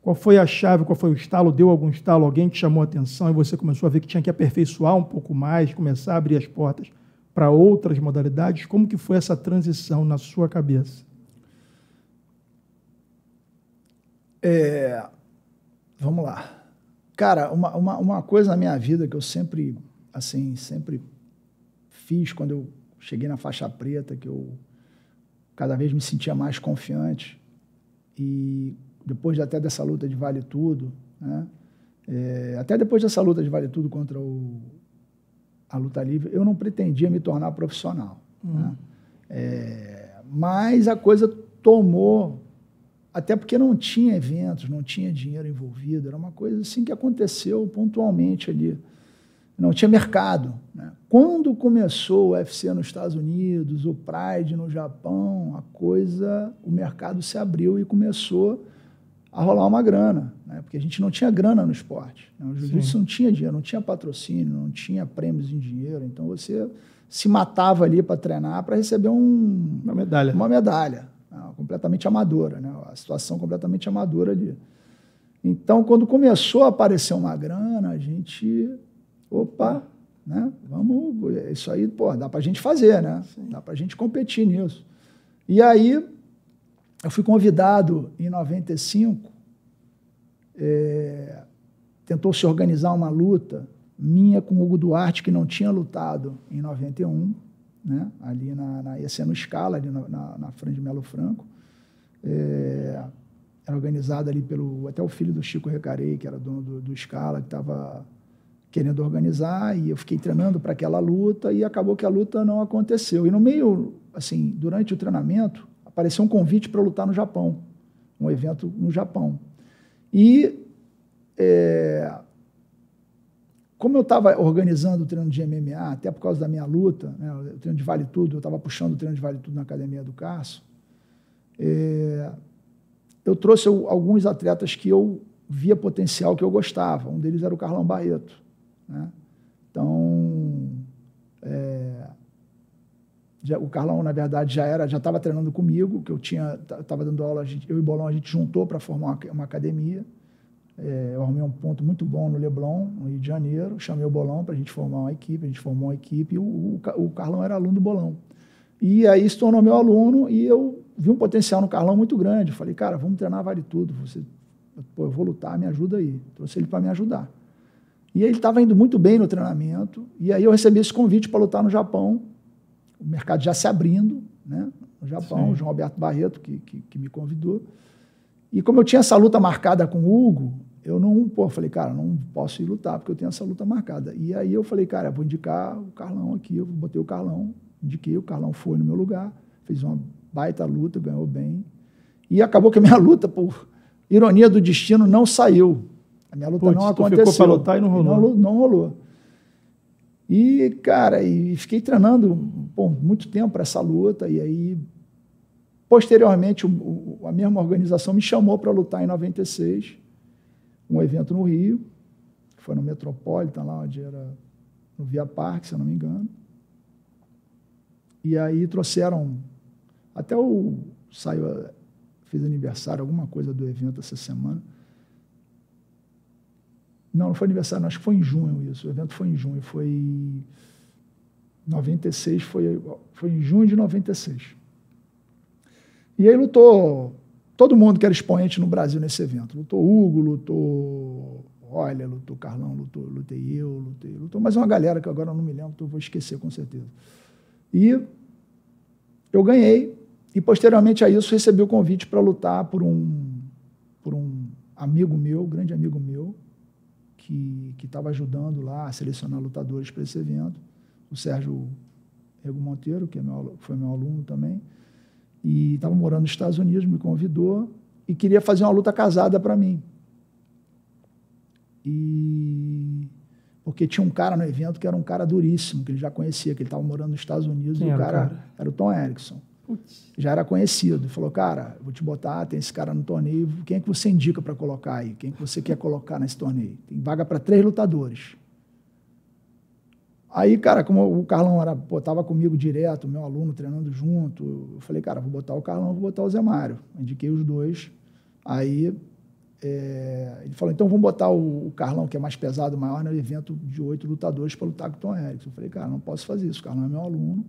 qual foi a chave, qual foi o estalo? Deu algum estalo? Alguém te chamou a atenção e você começou a ver que tinha que aperfeiçoar um pouco mais, começar a abrir as portas para outras modalidades? Como que foi essa transição na sua cabeça? Vamos lá. Cara, uma coisa na minha vida que eu sempre fiz quando eu cheguei na faixa preta, que eu cada vez me sentia mais confiante, e depois até dessa luta de Vale Tudo, né? Até depois dessa luta de Vale Tudo contra a luta livre, eu não pretendia me tornar profissional. Né? Mas a coisa tomou, até porque não tinha eventos, não tinha dinheiro envolvido, era uma coisa assim que aconteceu pontualmente ali. Não tinha mercado. Né? Quando começou o UFC nos Estados Unidos, o Pride no Japão, o mercado se abriu e começou a rolar uma grana, né? Porque a gente não tinha grana no esporte. Né? O jiu-jitsu não tinha dinheiro, não tinha patrocínio, não tinha prêmios em dinheiro, então você se matava ali para treinar, para receber uma medalha. Uma medalha, né? Completamente amadora, né? A situação completamente amadora ali. Então, quando começou a aparecer uma grana, a gente... Opa, né? Vamos, isso aí, pô, dá para a gente fazer, né? Sim. Dá para a gente competir nisso. E aí, eu fui convidado em 95, tentou se organizar uma luta minha com o Hugo Duarte, que não tinha lutado em 91, né? Ali ia ser no Scala, ali na frente de Melo Franco. Era organizada ali até o filho do Chico Recarei, que era dono do Scala, que estava querendo organizar, e eu fiquei treinando para aquela luta, e acabou que a luta não aconteceu. E no meio, assim, durante o treinamento, apareceu um convite para lutar no Japão, um evento no Japão. E, como eu estava organizando o treino de MMA, até por causa da minha luta, né, o treino de Vale Tudo, eu estava puxando o treino de Vale Tudo na academia do Cássio, eu trouxe alguns atletas que eu via potencial, que eu gostava. Um deles era o Carlão Barreto. Né? Então, o Carlão, na verdade, já estava treinando comigo, que eu estava dando aula, eu e o Bolão, a gente juntou para formar uma academia. Eu arrumei um ponto muito bom no Leblon, no Rio de Janeiro, chamei o Bolão para a gente formar uma equipe, a gente formou uma equipe, e o Carlão era aluno do Bolão. E aí se tornou meu aluno, e eu vi um potencial no Carlão muito grande. Eu falei, cara, vamos treinar Vale Tudo, eu vou lutar, me ajuda aí. Trouxe ele para me ajudar. E ele estava indo muito bem no treinamento, e aí eu recebi esse convite para lutar no Japão, o mercado já se abrindo, né? No Japão. Sim. O João Alberto Barreto, que me convidou. E como eu tinha essa luta marcada com o Hugo, eu falei, cara, não posso ir lutar, porque eu tenho essa luta marcada. E aí eu falei, cara, eu vou indicar o Carlão aqui, eu botei o Carlão, indiquei, o Carlão foi no meu lugar, fez uma baita luta, ganhou bem. E acabou que a minha luta, por ironia do destino, não saiu. A minha luta não aconteceu. Ficou para lutar e não rolou. Não rolou. E, cara, fiquei treinando muito tempo para essa luta, e aí, posteriormente, a mesma organização me chamou para lutar em 96, um evento no Rio, que foi no Metropolitan, lá onde era no Via Parque, se eu não me engano. E aí trouxeram, até fez aniversário, alguma coisa do evento essa semana. Não foi aniversário, não, acho que foi em junho isso. O evento foi em junho, foi 96 foi em junho de 96. E aí lutou todo mundo que era expoente no Brasil nesse evento. Lutou Hugo, lutou Roller, lutou Carlão, lutei eu, lutou mais uma galera que agora eu não me lembro, então eu vou esquecer com certeza. E eu ganhei, e posteriormente a isso recebi o convite para lutar por um amigo meu, grande amigo meu, que estava ajudando lá a selecionar lutadores para esse evento, o Sérgio Rego Monteiro, que foi meu aluno também, e estava morando nos Estados Unidos, me convidou e queria fazer uma luta casada para mim. Porque tinha um cara no evento que era um cara duríssimo, que ele já conhecia, que ele estava morando nos Estados Unidos, e o cara era o Tom Erickson. Putz. Já era conhecido. Ele falou, cara, vou te botar, tem esse cara no torneio, quem é que você indica para colocar aí? Quem é que você quer colocar nesse torneio? Tem vaga para 3 lutadores. Aí, cara, como o Carlão estava comigo direto, meu aluno treinando junto, eu falei, cara, vou botar o Carlão, vou botar o Zé Mário. Indiquei os dois. Aí ele falou, então vamos botar o Carlão, que é mais pesado, maior, no evento de 8 lutadores para lutar com o Tom Erickson. Eu falei, cara, não posso fazer isso, o Carlão é meu aluno.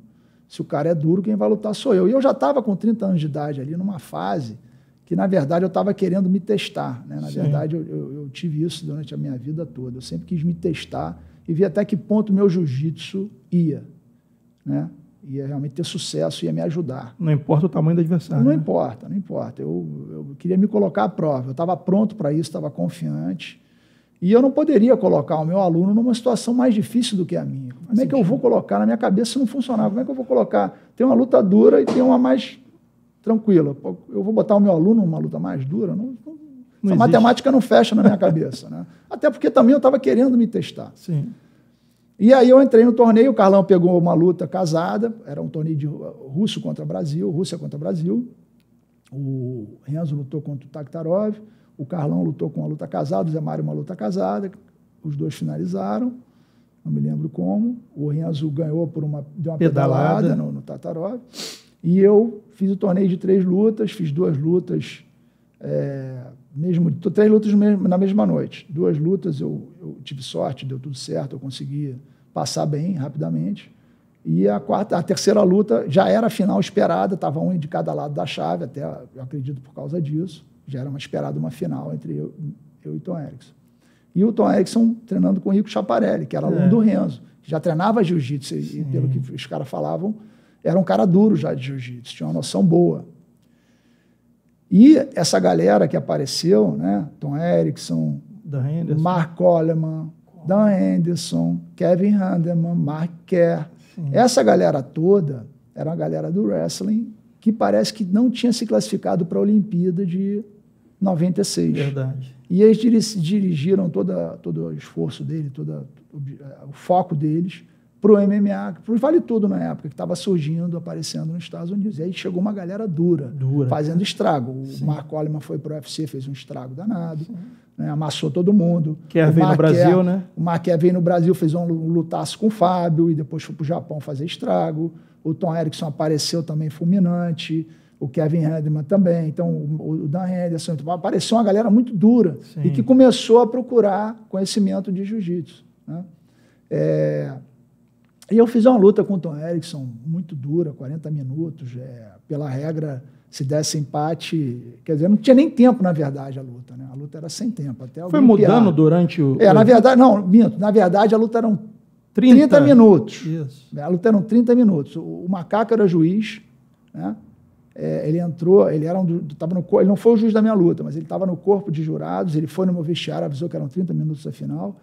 Se o cara é duro, quem vai lutar sou eu. E eu já estava com 30 anos de idade ali, numa fase que, na verdade, eu estava querendo me testar. Né? Na verdade, eu tive isso durante a minha vida toda. Eu sempre quis me testar e ver até que ponto o meu jiu-jitsu ia. Né? Ia realmente ter sucesso, ia me ajudar. Não importa o tamanho do adversário. Não, né? importa, não importa. Eu queria me colocar à prova. Eu estava pronto para isso, estava confiante. E eu não poderia colocar o meu aluno numa situação mais difícil do que a minha. Como é que eu vou colocar? Na minha cabeça, se não funcionar, como é que eu vou colocar? Tem uma luta dura e tem uma mais tranquila. Eu vou botar o meu aluno numa luta mais dura? Essa matemática não fecha na minha cabeça. Né? Até porque também eu estava querendo me testar. Sim. E aí eu entrei no torneio, o Carlão pegou uma luta casada, era um torneio de Rússia contra Brasil. O Renzo lutou contra o Takhtarov, o Carlão lutou com uma luta casada, o Zé Mário uma luta casada, os dois finalizaram, não me lembro como. O Renzo ganhou deu uma pedalada no Takhtarov. E eu fiz o torneio de 3 lutas, fiz 2 lutas, 3 lutas na mesma noite. 2 lutas eu tive sorte, deu tudo certo, eu consegui passar bem, rapidamente. E a terceira luta já era a final esperada, estava um de cada lado da chave, até eu acredito por causa disso. Já era esperada uma final entre eu e o Tom Erickson. E o Tom Erickson treinando com o Rico Chaparelli, que era aluno do Renzo, que já treinava jiu-jitsu, e pelo que os caras falavam, era um cara duro já de jiu-jitsu, tinha uma noção boa. E essa galera que apareceu, né, Tom Erickson, Mark Coleman, Dan Henderson, Kevin Handeman, Mark Kerr, essa galera toda era uma galera do wrestling que parece que não tinha se classificado para a Olimpíada de 96. Verdade. E eles dirigiram todo o esforço dele, todo o foco deles para o MMA, para o Vale Tudo na época, que estava surgindo, aparecendo nos Estados Unidos. E aí chegou uma galera dura. Fazendo estrago. O Mark Coleman foi para o UFC, fez um estrago danado, né, amassou todo mundo. Kerr veio no Brasil, né? O Mark Kerr veio no Brasil, fez um lutaço com o Fábio, e depois foi para o Japão fazer estrago. O Tom Erickson apareceu também fulminante, o Kevin Handeman também, então o Dan Henderson. Então, apareceu uma galera muito dura e que começou a procurar conhecimento de jiu-jitsu. Né? E eu fiz uma luta com o Tom Erickson muito dura, 40 minutos. Pela regra, se desse empate... Quer dizer, não tinha nem tempo, na verdade, a luta. Né? A luta era sem tempo. Até foi mudando durante o... na verdade, não, minto. Na verdade, a luta eram 30 minutos. Isso. A luta eram 30 minutos. O Macaco era juiz, né? Ele entrou, ele não foi o juiz da minha luta, mas ele estava no corpo de jurados, ele foi no meu vestiário, avisou que eram 30 minutos a final.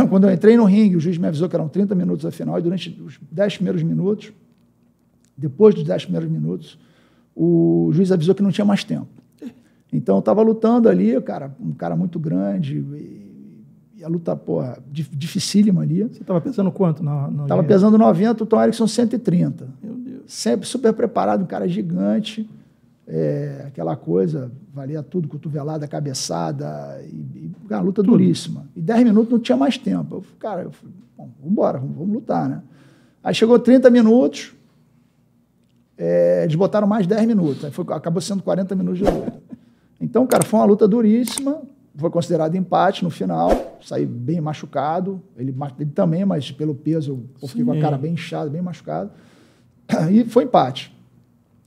Quando eu entrei no ringue, o juiz me avisou que eram 30 minutos a final, e durante os 10 primeiros minutos, depois dos 10 primeiros minutos, o juiz avisou que não tinha mais tempo. Então, eu estava lutando ali, um cara muito grande, e a luta, dificílima ali. Você estava pesando quanto? Estava pesando 90, o Tom Erickson 130. Meu Deus. Sempre super preparado, um cara gigante, aquela coisa, valia tudo, cotovelada, cabeçada, uma luta tudo. Duríssima. E 10 minutos não tinha mais tempo. Eu falei, bom, vamos embora, vamos lutar, né? Aí chegou 30 minutos, eles botaram mais 10 minutos, acabou sendo 40 minutos de luta. Então, cara, foi uma luta duríssima, foi considerado empate no final, saí bem machucado, ele também, mas pelo peso eu fiquei com a cara bem inchada, bem machucado, e foi empate.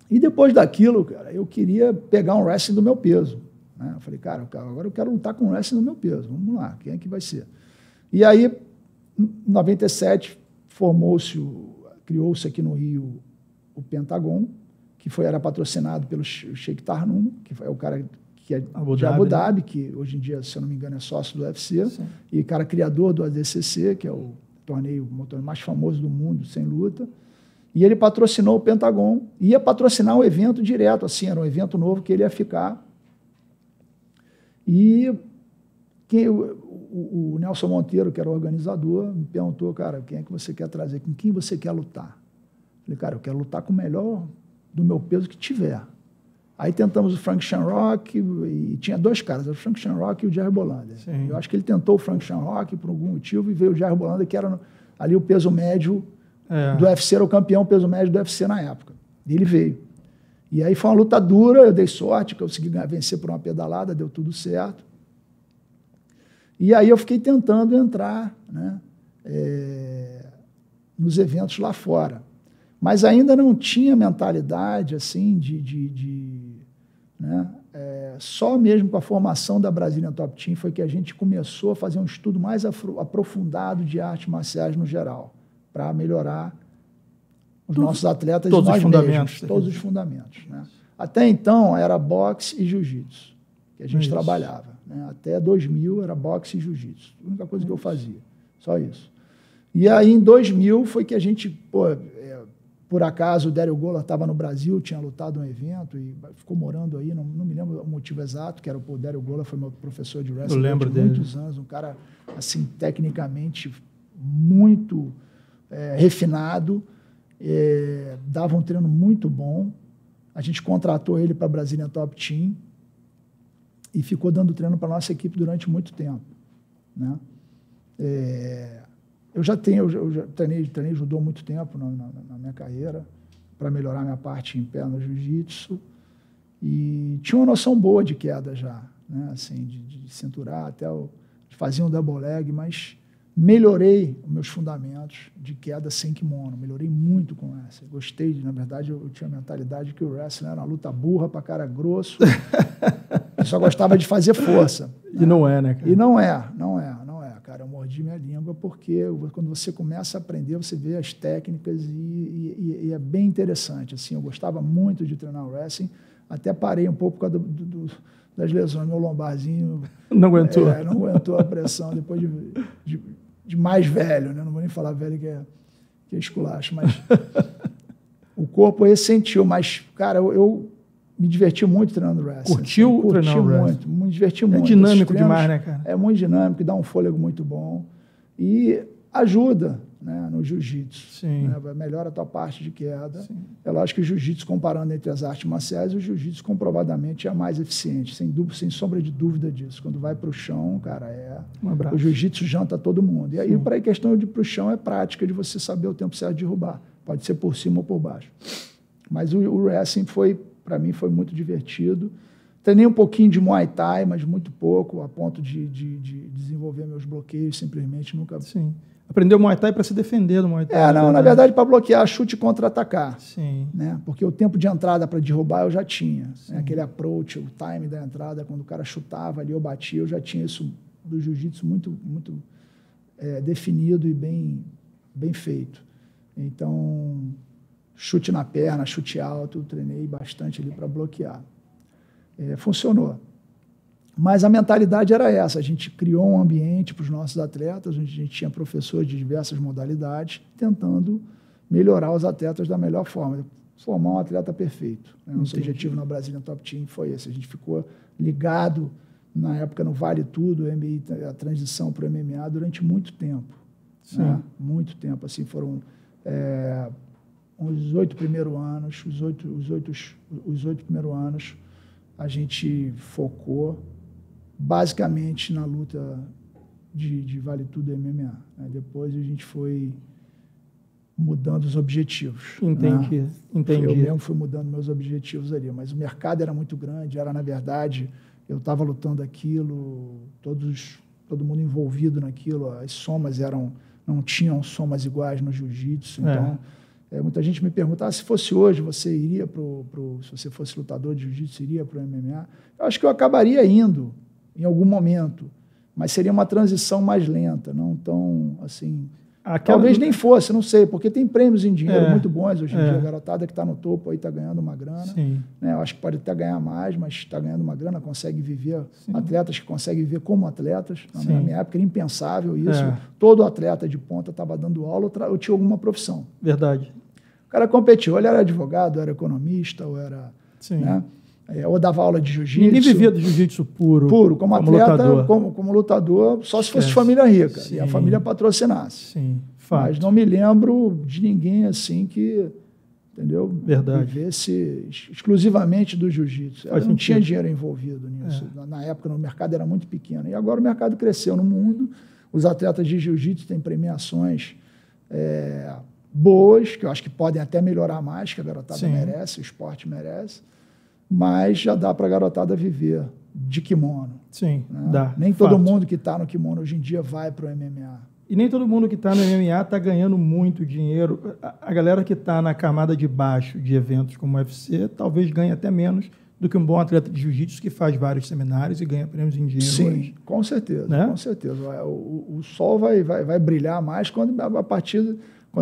E depois daquilo, cara, eu queria pegar um wrestling do meu peso, né? Eu falei, cara, agora eu quero lutar com um wrestling do meu peso, vamos lá, quem é que vai ser? E aí, em 97, criou-se aqui no Rio o Pentagon, que era patrocinado pelo Sheikh Tarnum, que é o cara que é de Abu Dhabi, que hoje em dia, se eu não me engano, é sócio do UFC, sim, e cara criador do ADCC, que é o torneio mais famoso do mundo, sem luta. E ele patrocinou o Pentagon, ia patrocinar o evento direto, assim, era um evento novo que ele ia ficar. E o Nelson Monteiro, que era o organizador, me perguntou, cara, quem é que você quer trazer? Com quem você quer lutar? Eu falei, cara, eu quero lutar com o melhor do meu peso que tiver. Aí tentamos o Frank Shamrock, e tinha dois caras, o Frank Shamrock e o Jair Bolanda. Sim. Eu acho que ele tentou o Frank Shamrock por algum motivo e veio o Jair Bolanda, que era ali o peso médio do UFC, era o campeão peso médio do UFC na época. E ele veio. E aí foi uma luta dura, eu dei sorte, consegui vencer por uma pedalada, deu tudo certo. E aí eu fiquei tentando entrar, né, nos eventos lá fora. Mas ainda não tinha mentalidade assim né, só mesmo com a formação da Brazilian Top Team foi que a gente começou a fazer um estudo mais aprofundado de artes marciais no geral, para melhorar os nossos atletas, todos nós os fundamentos, mesmos, todos os fundamentos. Né? Até então era boxe e jiu-jitsu que a gente trabalhava. Né? Até 2000 era boxe e jiu-jitsu. A única coisa que eu fazia, só isso. E aí em 2000 foi que a gente, por acaso o Dario Gola estava no Brasil, tinha lutado um evento e ficou morando aí, não me lembro o motivo exato, que era o Dario Gola, foi meu professor de wrestling durante muitos anos, um cara assim tecnicamente muito refinado, dava um treino muito bom. A gente contratou ele para a Brazilian Top Team e ficou dando treino para a nossa equipe durante muito tempo. Né? Eu já treinei judô há muito tempo na minha carreira, para melhorar minha parte em pé no jiu-jitsu, e tinha uma noção boa de queda já, né? Assim, de cinturar, fazia um double leg, mas melhorei os meus fundamentos de queda sem kimono, melhorei muito com essa. Gostei, na verdade, eu tinha a mentalidade que o wrestling era uma luta burra para cara grosso, eu só gostava de fazer força. E não é, né, cara? E não é, cara. Eu mordi minha língua porque quando você começa a aprender, você vê as técnicas e é bem interessante. Assim, eu gostava muito de treinar wrestling, até parei um pouco por causa das lesões. Meu lombarzinho não aguentou. Não aguentou a pressão depois de mais velho, né? Não vou nem falar velho que é esculacho, mas o corpo ressentiu. Mas, cara, eu me diverti muito treinando wrestling. Curtiu treinar wrestling? Me diverti muito. É dinâmico demais, né, cara? É muito dinâmico, dá um fôlego muito bom e ajuda, né, no jiu-jitsu. Né? Melhora a tua parte de queda. Sim. É lógico que o jiu-jitsu, comparando entre as artes marciais, o jiu-jitsu comprovadamente é mais eficiente, sem sombra de dúvida disso. Quando vai para o chão, cara, o jiu-jitsu janta todo mundo. E aí, para a questão de ir para o chão, é prática de você saber o tempo certo de derrubar. Pode ser por cima ou por baixo. Mas o wrestling para mim foi muito divertido. Treinei um pouquinho de Muay Thai, mas muito pouco, a ponto de desenvolver meus bloqueios, simplesmente nunca... Sim. Aprendeu Muay Thai para se defender do Muay Thai. Na verdade, para bloquear, chute e contra-atacar. Sim. Né? Porque o tempo de entrada para derrubar eu já tinha. Né? Aquele approach, o time da entrada, quando o cara chutava ali, eu batia, eu já tinha isso do jiu-jitsu muito, muito definido e bem feito. Então, chute na perna, chute alto, treinei bastante ali para bloquear. Funcionou. Mas a mentalidade era essa, a gente criou um ambiente para os nossos atletas, onde a gente tinha professores de diversas modalidades, tentando melhorar os atletas da melhor forma, formar um atleta perfeito. Nosso objetivo na Brazilian Top Team foi esse, a gente ficou ligado, na época no Vale Tudo, a transição para o MMA, durante muito tempo. Né? Muito tempo, assim, foram... os 8 primeiros anos, os oito primeiros anos, a gente focou basicamente na luta de Vale Tudo MMA. Né? Depois a gente foi mudando os objetivos. Entendi. Eu mesmo fui mudando meus objetivos ali, mas o mercado era muito grande, na verdade, eu estava lutando aquilo, todo mundo envolvido naquilo, as somas não tinham somas iguais no jiu-jitsu, então muita gente me pergunta, se fosse hoje, você iria se você fosse lutador de jiu-jitsu, iria para o MMA? Eu acho que eu acabaria indo em algum momento, mas seria uma transição mais lenta, não tão assim... Talvez nem fosse, não sei, porque tem prêmios em dinheiro muito bons hoje em dia. A garotada que está no topo aí está ganhando uma grana. Né? Eu acho que pode até ganhar mais, mas está ganhando uma grana, consegue viver. Atletas que conseguem viver como atletas. Na minha época era impensável isso. Todo atleta de ponta estava dando aula ou tinha alguma profissão. Verdade. O cara competiu, ele era advogado, ou era economista, ou era... Né? Ou dava aula de jiu-jitsu. Ninguém vivia do jiu-jitsu puro. Puro, como atleta, como lutador, só se fosse de família rica e a família patrocinasse. Sim, fato. Mas não me lembro de ninguém assim que, entendeu? Verdade. Vivesse exclusivamente do jiu-jitsu. Não tinha dinheiro envolvido nisso. Na época, o mercado era muito pequeno. E agora o mercado cresceu no mundo. Os atletas de jiu-jitsu têm premiações boas, que eu acho que podem até melhorar mais, que a garotada merece, o esporte merece. Mas já dá para a garotada viver de kimono. Sim, né? dá. Nem todo mundo que está no kimono hoje em dia vai para o MMA. E nem todo mundo que está no MMA está ganhando muito dinheiro. A galera que está na camada de baixo de eventos como o UFC talvez ganhe até menos do que um bom atleta de jiu-jitsu que faz vários seminários e ganha prêmios em dinheiro. Sim, hoje. Com certeza. Né? Com certeza. O sol vai brilhar mais quando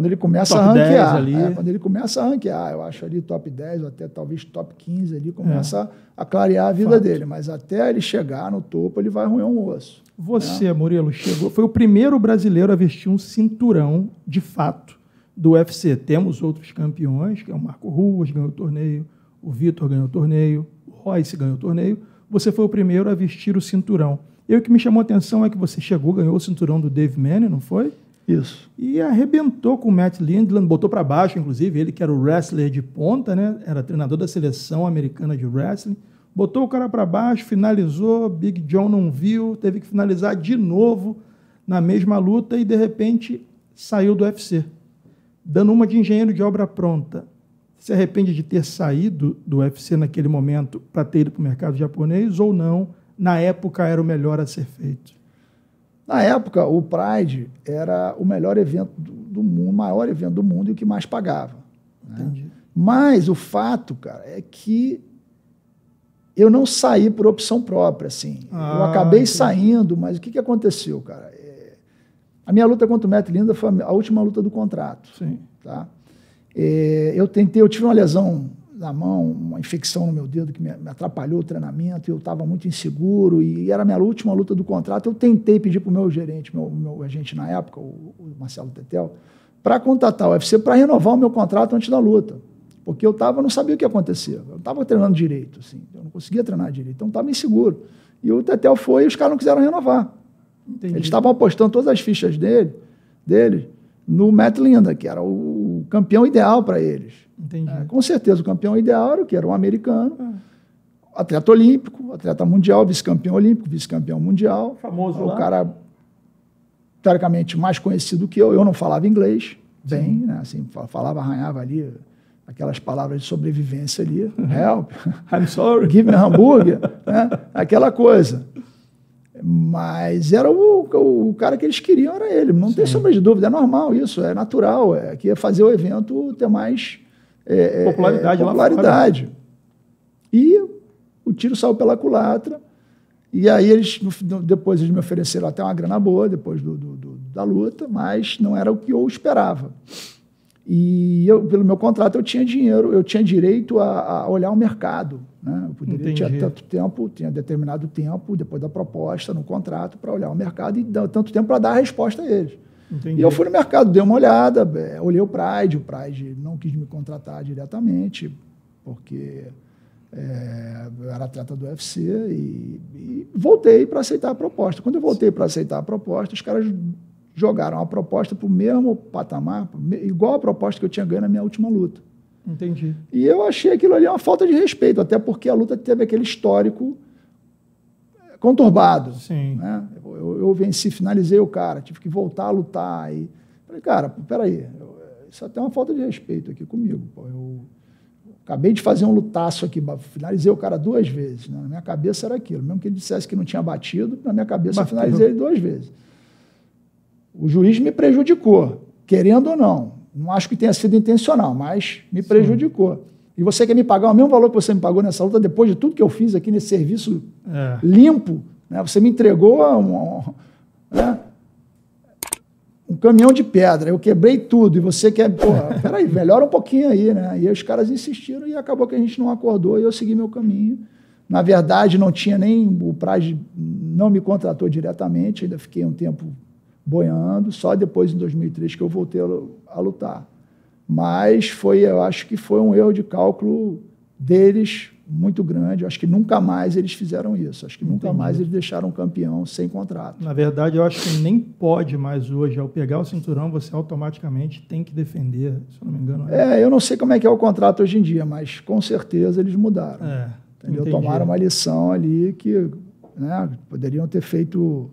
ele começa top a ranquear. 10 ali. Quando ele começa a ranquear, eu acho ali top 10 ou até talvez top 15 ali, começa a clarear a vida dele. Mas até ele chegar no topo, ele vai roer um osso. Você, Murilo, foi o primeiro brasileiro a vestir um cinturão, de fato, do UFC. Temos outros campeões, que é o Marco Ruas, ganhou o torneio, o Vitor ganhou o torneio, o Royce ganhou o torneio. Você foi o primeiro a vestir o cinturão. E o que me chamou a atenção é que você ganhou o cinturão do Dave Manning, não foi? Isso. E arrebentou com o Matt Lindland, botou para baixo, inclusive, ele que era o wrestler de ponta, né? Era treinador da seleção americana de wrestling. Botou o cara para baixo, finalizou, Big John não viu, teve que finalizar de novo na mesma luta e, de repente, saiu do UFC, dando uma de engenheiro de obra pronta. Se arrepende de ter saído do UFC naquele momento para ter ido para o mercado japonês ou não? Na época era o melhor a ser feito. Na época, o Pride era o melhor evento do mundo, o maior evento do mundo e o que mais pagava. Entendi. Né? Mas o fato, cara, é que eu não saí por opção própria, assim. Eu acabei saindo, mas o que aconteceu, cara? A minha luta contra o Matt Lindland foi a última luta do contrato. Sim. Tá? Eu tive uma lesão na mão, uma infecção no meu dedo que me atrapalhou o treinamento, e eu estava muito inseguro, e era a minha última luta do contrato. Eu tentei pedir para o meu gerente, meu agente na época, o Marcelo Tetel, para contatar o UFC para renovar o meu contrato antes da luta. Porque eu não sabia o que ia acontecer. Eu não estava treinando direito, assim. Eu não conseguia treinar direito, então estava inseguro. E o Tetel foi e os caras não quiseram renovar. Entendi. Eles estavam apostando todas as fichas dele no Matt Lindland, que era o campeão ideal para eles. Entendi. Com certeza, o campeão ideal era o que? Era um americano, atleta olímpico, atleta mundial, vice-campeão olímpico, vice-campeão mundial. Famoso lá. O cara, teoricamente, mais conhecido que eu. Eu não falava inglês bem, né? Assim, arranhava ali aquelas palavras de sobrevivência ali. Help. I'm sorry. Give me a hambúrguer. Né? Aquela coisa. Mas era o cara que eles queriam, era ele. Não tem sombra de dúvida, é normal isso, é natural. Que é fazer o evento ter mais popularidade. Lá fora. E o tiro saiu pela culatra. E aí depois eles me ofereceram até uma grana boa, depois da luta, mas não era o que eu esperava. E pelo meu contrato, eu tinha dinheiro, eu tinha direito a olhar o mercado. Né? Eu poderia tinha determinado tempo, depois da proposta, no contrato, para olhar o mercado e tanto tempo para dar a resposta a eles. Entendi. E eu fui no mercado, dei uma olhada, olhei o Pride não quis me contratar diretamente, porque eu era atleta do UFC e voltei para aceitar a proposta. Quando eu voltei para aceitar a proposta, os caras jogaram a proposta para o mesmo patamar, igual a proposta que eu tinha ganho na minha última luta. Entendi. E eu achei aquilo ali uma falta de respeito, até porque a luta teve aquele histórico conturbado. Sim. Né? Eu venci, finalizei o cara, tive que voltar a lutar. Falei, cara, peraí, isso até é uma falta de respeito aqui comigo. Pô. O acabei de fazer um lutaço aqui, finalizei o cara 2 vezes. Né? Na minha cabeça era aquilo. Mesmo que ele dissesse que não tinha batido, na minha cabeça eu finalizei ele 2 vezes. O juiz me prejudicou, querendo ou não. Não acho que tenha sido intencional, mas me prejudicou. E você quer me pagar o mesmo valor que você me pagou nessa luta, depois de tudo que eu fiz aqui nesse serviço limpo, né? Você me entregou um caminhão de pedra, eu quebrei tudo, e você quer... Porra, peraí, melhora um pouquinho aí, né? E aí os caras insistiram e acabou que a gente não acordou e eu segui meu caminho. Na verdade, não tinha nem... O Pride não me contratou diretamente, ainda fiquei um tempo boiando, só depois, em 2003, que eu voltei a lutar. Mas eu acho que foi um erro de cálculo deles muito grande. Eu acho que nunca mais eles fizeram isso. Acho que nunca mais eles deixaram um campeão sem contrato. Na verdade, eu acho que nem pode mais hoje. Ao pegar o cinturão, você automaticamente tem que defender, se eu não me engano. Eu não sei como é que é o contrato hoje em dia, mas com certeza eles mudaram. Entendeu? Tomaram uma lição ali que, né, poderiam ter feito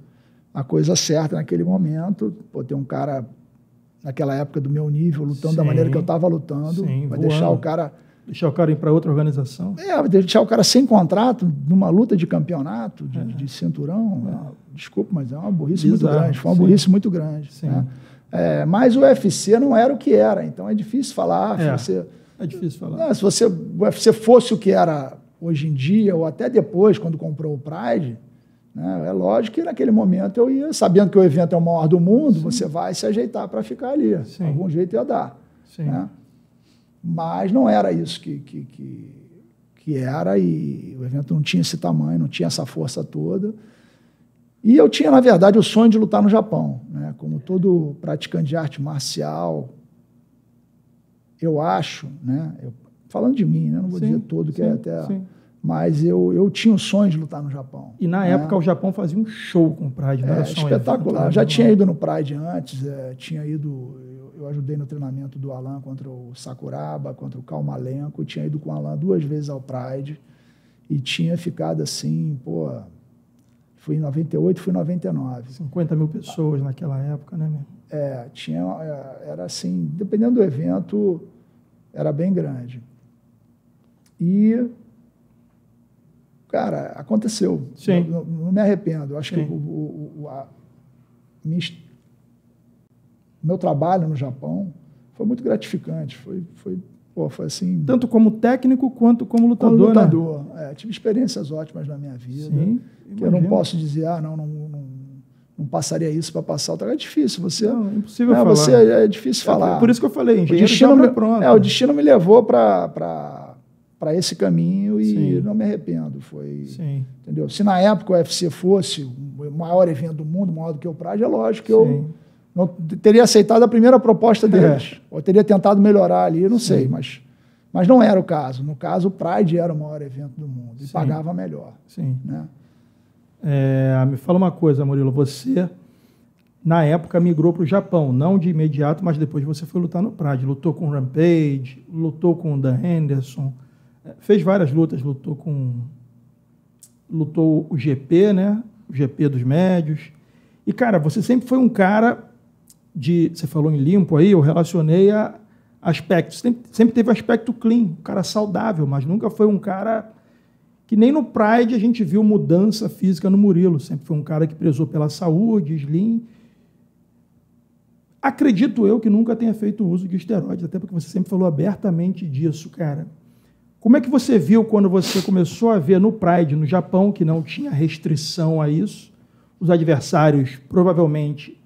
a coisa certa naquele momento. Ter um cara, naquela época do meu nível, lutando da maneira que eu estava lutando, vai deixar o cara... Deixar o cara ir para outra organização? Deixar o cara sem contrato, numa luta de campeonato, de cinturão. Desculpa, mas é uma burrice muito grande. Foi uma burrice muito grande. Né? Mas o UFC não era o que era, então é difícil falar. É difícil falar. Se o UFC fosse o que era hoje em dia, ou até depois, quando comprou o Pride, né, é lógico que naquele momento eu ia, sabendo que o evento é o maior do mundo, você vai se ajeitar para ficar ali. De algum jeito ia dar. Né? Mas não era isso que era, e o evento não tinha esse tamanho, não tinha essa força toda. E eu tinha, na verdade, o sonho de lutar no Japão. Né? Como todo praticante de arte marcial, eu acho, né? Falando de mim, né? Não vou dizer todo, que é até... Mas eu tinha o sonho de lutar no Japão. E na época o Japão fazia um show com o Pride. Não era só espetacular. Eu já tinha ido no Pride antes, eu ajudei no treinamento do Alan contra o Sakuraba, contra o Kalmalenko, tinha ido com o Alan 2 vezes ao Pride e tinha ficado assim, fui em 98, fui em 99. 50 mil pessoas naquela época, né, mesmo? Era assim, dependendo do evento, era bem grande. E, cara, aconteceu. Não me arrependo. Eu acho que meu trabalho no Japão foi muito gratificante. Foi assim... Tanto como técnico quanto como lutador, como lutador. Né? Tive experiências ótimas na minha vida. Que eu não posso dizer, não passaria isso para passar outra. É difícil. Não, é impossível falar. É difícil falar. Por isso que eu falei, engenheiro pronto. O destino me levou para esse caminho e não me arrependo. Entendeu? Se na época o UFC fosse o maior evento do mundo, maior do que o Pride, é lógico que eu não teria aceitado a primeira proposta deles. Ou teria tentado melhorar ali, não sei, mas não era o caso. No caso, o Pride era o maior evento do mundo e pagava melhor. Né? Me fala uma coisa, Murilo. Você, na época, migrou para o Japão. Não de imediato, mas depois você foi lutar no Pride. Lutou com o Rampage, lutou com o Dan Henderson, fez várias lutas, lutou o GP, né? O GP dos médios. E, cara, você sempre foi um cara você falou em limpo aí, eu relacionei a aspectos. Sempre teve aspecto clean, um cara saudável, mas nunca foi um cara que nem no Pride a gente viu mudança física no Murilo. Sempre foi um cara que prezou pela saúde, slim. Acredito eu que nunca tenha feito uso de esteroides, até porque você sempre falou abertamente disso, cara. Como é que você viu quando você começou a ver no Pride, no Japão, que não tinha restrição a isso, os adversários provavelmente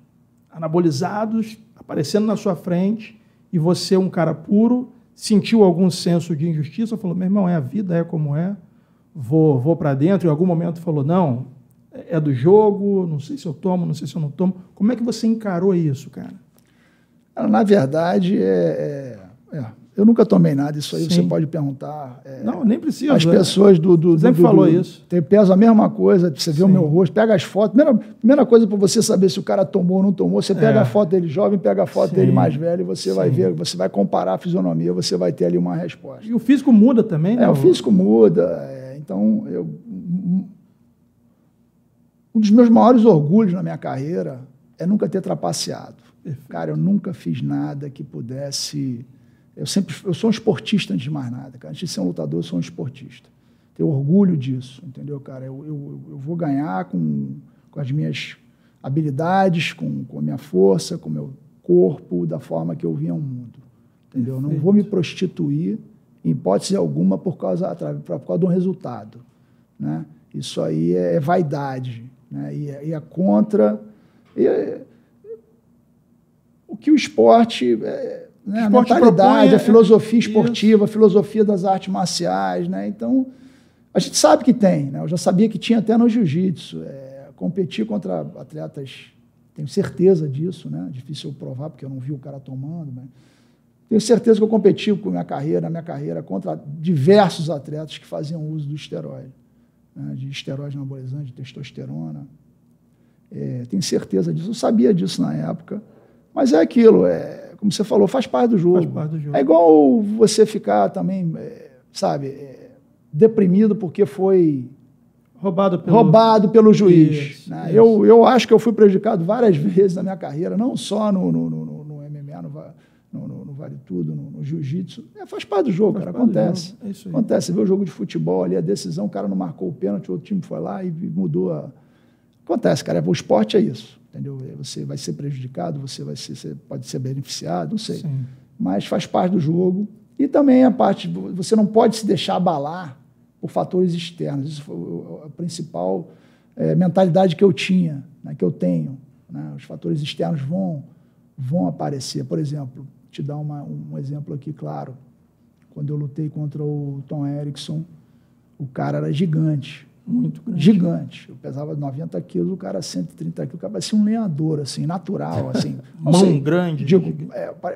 anabolizados, aparecendo na sua frente, e você, um cara puro, sentiu algum senso de injustiça, falou, meu irmão, a vida é como é, vou para dentro, em algum momento falou, não, é do jogo, não sei se eu tomo, não sei se eu não tomo. Como é que você encarou isso, cara? Na verdade, eu nunca tomei nada, isso aí você pode perguntar. Não, nem precisa. As pessoas sempre falou isso. Pesam a mesma coisa, você vê o meu rosto, pega as fotos. Primeira coisa para você saber se o cara tomou ou não tomou, você pega a foto dele jovem, pega a foto dele mais velho, e você vai ver, você vai comparar a fisionomia, você vai ter ali uma resposta. E o físico muda também, né? O físico muda. Então, um dos meus maiores orgulhos na minha carreira é nunca ter trapaceado. Cara, eu nunca fiz nada que pudesse eu sou um esportista antes de mais nada, cara. Antes de ser um lutador, eu sou um esportista. Tenho orgulho disso, entendeu, cara? Eu vou ganhar com as minhas habilidades, com a minha força, com o meu corpo, da forma que eu vim ao mundo, entendeu? Não vou me prostituir, em hipótese alguma, por causa de um resultado, né? Isso aí é vaidade, né? E é contra... o que o esporte... né? A mentalidade, a filosofia esportiva, a filosofia das artes marciais, né? Então, a gente sabe que tem, né? Eu já sabia que tinha até no jiu-jitsu. Competir contra atletas, tenho certeza disso, né? Difícil eu provar, porque eu não vi o cara tomando, mas tenho certeza que eu competi na minha carreira contra diversos atletas que faziam uso do esteroide, né? De esteroide anabolizante, de testosterona. Tenho certeza disso, eu sabia disso na época, mas é aquilo, como você falou, faz parte do jogo. Faz parte do jogo. É igual você ficar também, deprimido porque foi roubado pelo juiz. Isso, né? isso. Eu acho que eu fui prejudicado várias vezes na minha carreira, não só no MMA, no Vale Tudo, no Jiu-Jitsu. Faz parte do jogo, cara, acontece. É isso aí. Acontece, você vê o jogo de futebol ali, a decisão, o cara não marcou o pênalti, o outro time foi lá e mudou. Acontece, cara, o esporte é isso, entendeu? Você vai ser prejudicado, você pode ser beneficiado, não sei. Sim. Mas faz parte do jogo. E também a parte, você não pode se deixar abalar por fatores externos. Isso foi a principal mentalidade que eu tinha, né, que eu tenho. Né? Os fatores externos vão aparecer. Por exemplo, te dar um exemplo aqui claro. Quando eu lutei contra o Tom Erickson, o cara era gigante. Muito grande. Gigante. Eu pesava 90 quilos, o cara 130 quilos. O cara parecia um lenhador, assim, natural. Assim. Mão grande. Digo,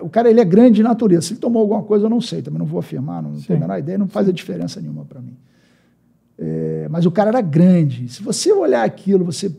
o cara ele é grande de natureza. Se ele tomou alguma coisa, eu não sei. Também não vou afirmar, não tenho a menor ideia. Não faz a diferença nenhuma para mim. Mas o cara era grande. Se você olhar aquilo, você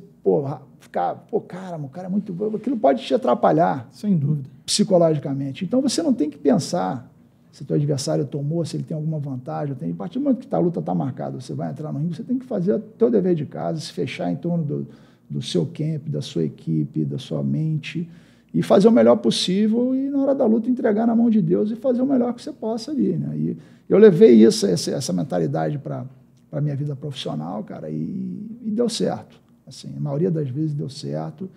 ficar... cara, o cara é muito... Aquilo pode te atrapalhar. Sem dúvida. Psicologicamente. Então, você não tem que pensar se o teu adversário tomou, se ele tem alguma vantagem. A partir do momento que a luta está marcada, você vai entrar no ringue, você tem que fazer o teu dever de casa, se fechar em torno do seu camp, da sua equipe, da sua mente, e fazer o melhor possível e, na hora da luta, entregar na mão de Deus e fazer o melhor que você possa ali. Né? E eu levei essa mentalidade para a minha vida profissional, cara, e deu certo. Assim, a maioria das vezes deu certo.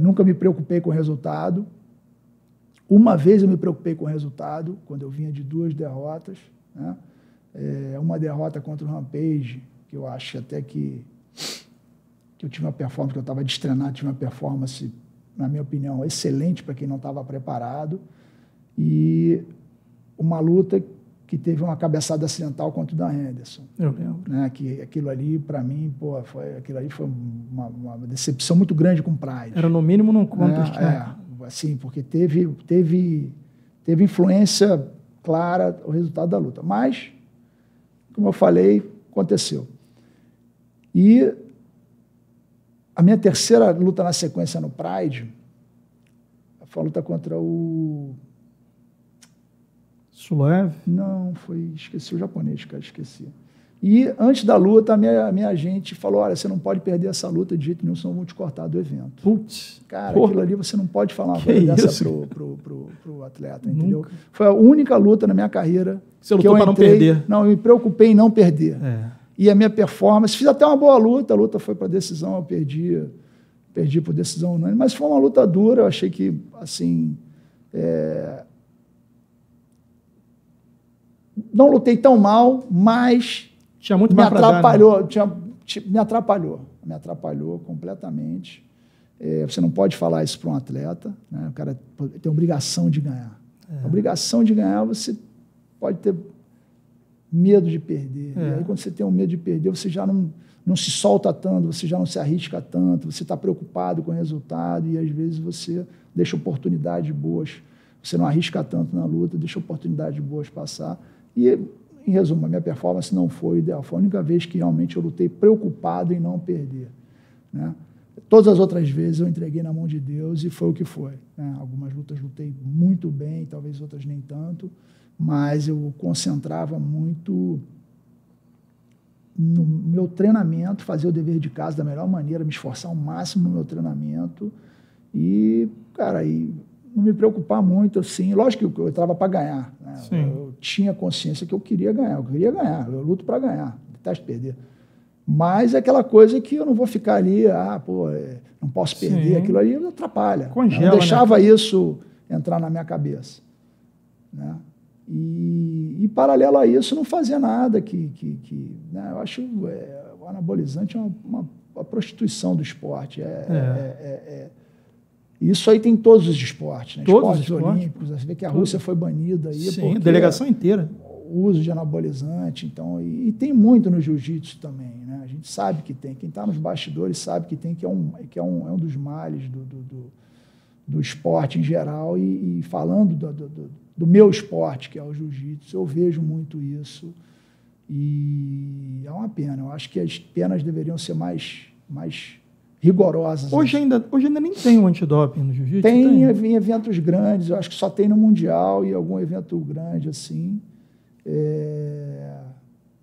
Nunca me preocupei com o resultado. Uma vez eu me preocupei com o resultado, quando eu vinha de 2 derrotas, né? Uma derrota contra o Rampage, que eu acho até que eu tive uma performance, que eu estava destreinado, tive uma performance, na minha opinião, excelente para quem não estava preparado, e uma luta que teve uma cabeçada acidental contra o Dan Henderson. Eu lembro. Né? Que aquilo ali, para mim, foi uma decepção muito grande com o Pride. Era no mínimo num contest. Assim, porque teve influência clara o resultado da luta. Mas, como eu falei, aconteceu. E a minha terceira luta na sequência no Pride foi a luta contra o... Suloev? Não, esqueci o japonês, cara, esqueci. E antes da luta, a minha agente falou, olha, você não pode perder essa luta de jeito nenhum, senão vão te cortar do evento. Putz. Cara, aquilo ali você não pode falar uma coisa dessa pro atleta, entendeu? Nunca. Foi a única luta na minha carreira você lutou para não perder. Não, eu me preocupei em não perder. E a minha performance, fiz até uma boa luta, a luta foi para decisão, eu perdi por decisão unânime, mas foi uma luta dura, eu achei que, assim... Não lutei tão mal, mas... Tinha muito me mais atrapalhou, me atrapalhou completamente. Você não pode falar isso para um atleta, né? O cara tem obrigação de ganhar. A obrigação de ganhar, você pode ter medo de perder. E aí, quando você tem um medo de perder, você já não se solta tanto, você já não se arrisca tanto, você está preocupado com o resultado e, às vezes, você deixa oportunidades boas. Você não arrisca tanto na luta, deixa oportunidades boas passar. E, em resumo, a minha performance não foi ideal. Foi a única vez que realmente eu lutei preocupado em não perder. Né? Todas as outras vezes eu entreguei na mão de Deus e foi o que foi. Né? Algumas lutas lutei muito bem, talvez outras nem tanto, mas eu concentrava muito no meu treinamento, fazer o dever de casa da melhor maneira, me esforçar ao máximo no meu treinamento e, cara, não me preocupar muito, assim. Lógico que eu entrava para ganhar, né? Sim. Eu tinha consciência que eu queria ganhar, eu luto para ganhar, detesto perder. Mas é aquela coisa que eu não vou ficar ali, não posso perder, aquilo ali me atrapalha. Congela, eu deixava né? isso entrar na minha cabeça, né? E paralelo a isso, não fazia nada né? Eu acho o anabolizante é uma prostituição do esporte. Isso aí tem em todos os esportes, né? Todos Esportes olímpicos. Você vê que a Rússia foi banida aí. Sim, delegação inteira. O uso de anabolizante. Então, e tem muito no jiu-jitsu também, né? A gente sabe que tem. Quem está nos bastidores sabe que tem, que é um dos males do esporte em geral. E falando do meu esporte, que é o jiu-jitsu, eu vejo muito isso. E é uma pena. Eu acho que as penas deveriam ser mais rigorosas. Hoje ainda nem tem o antidoping no jiu-jitsu? Tem em eventos grandes, eu acho que só tem no Mundial e algum evento grande assim.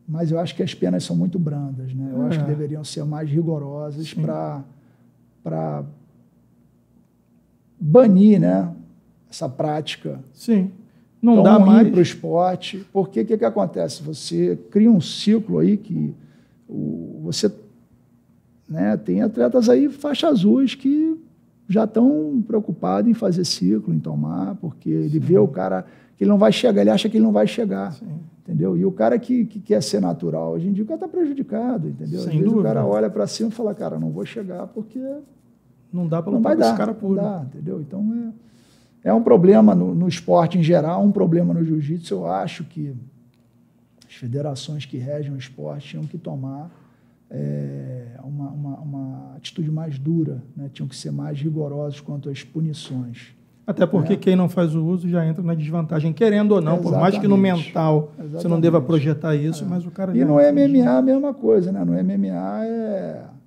Mas eu acho que as penas são muito brandas, né? Eu acho que deveriam ser mais rigorosas para banir, né, essa prática. Sim. Não dá mais para o esporte, porque o que acontece? Você cria um ciclo aí que você, né, tem atletas aí faixa azuis que já estão preocupados em fazer ciclo, em tomar, porque ele vê o cara que ele não vai chegar, ele acha que ele não vai chegar, entendeu? E o cara que quer ser natural, hoje em dia o cara está prejudicado, entendeu? Às vezes o cara olha para cima e fala, cara, não vou chegar porque não dá para lutar com esse cara puro. Não dá, entendeu? Então é um problema no esporte em geral, um problema no jiu-jitsu. Eu acho que as federações que regem o esporte tinham que tomar uma atitude mais dura, né? Tinham que ser mais rigorosos quanto às punições. Até porque quem não faz o uso já entra na desvantagem, querendo ou não. Exatamente. Por mais que no mental você não deva projetar isso, mas o cara... E no MMA a mesma coisa, né? No MMA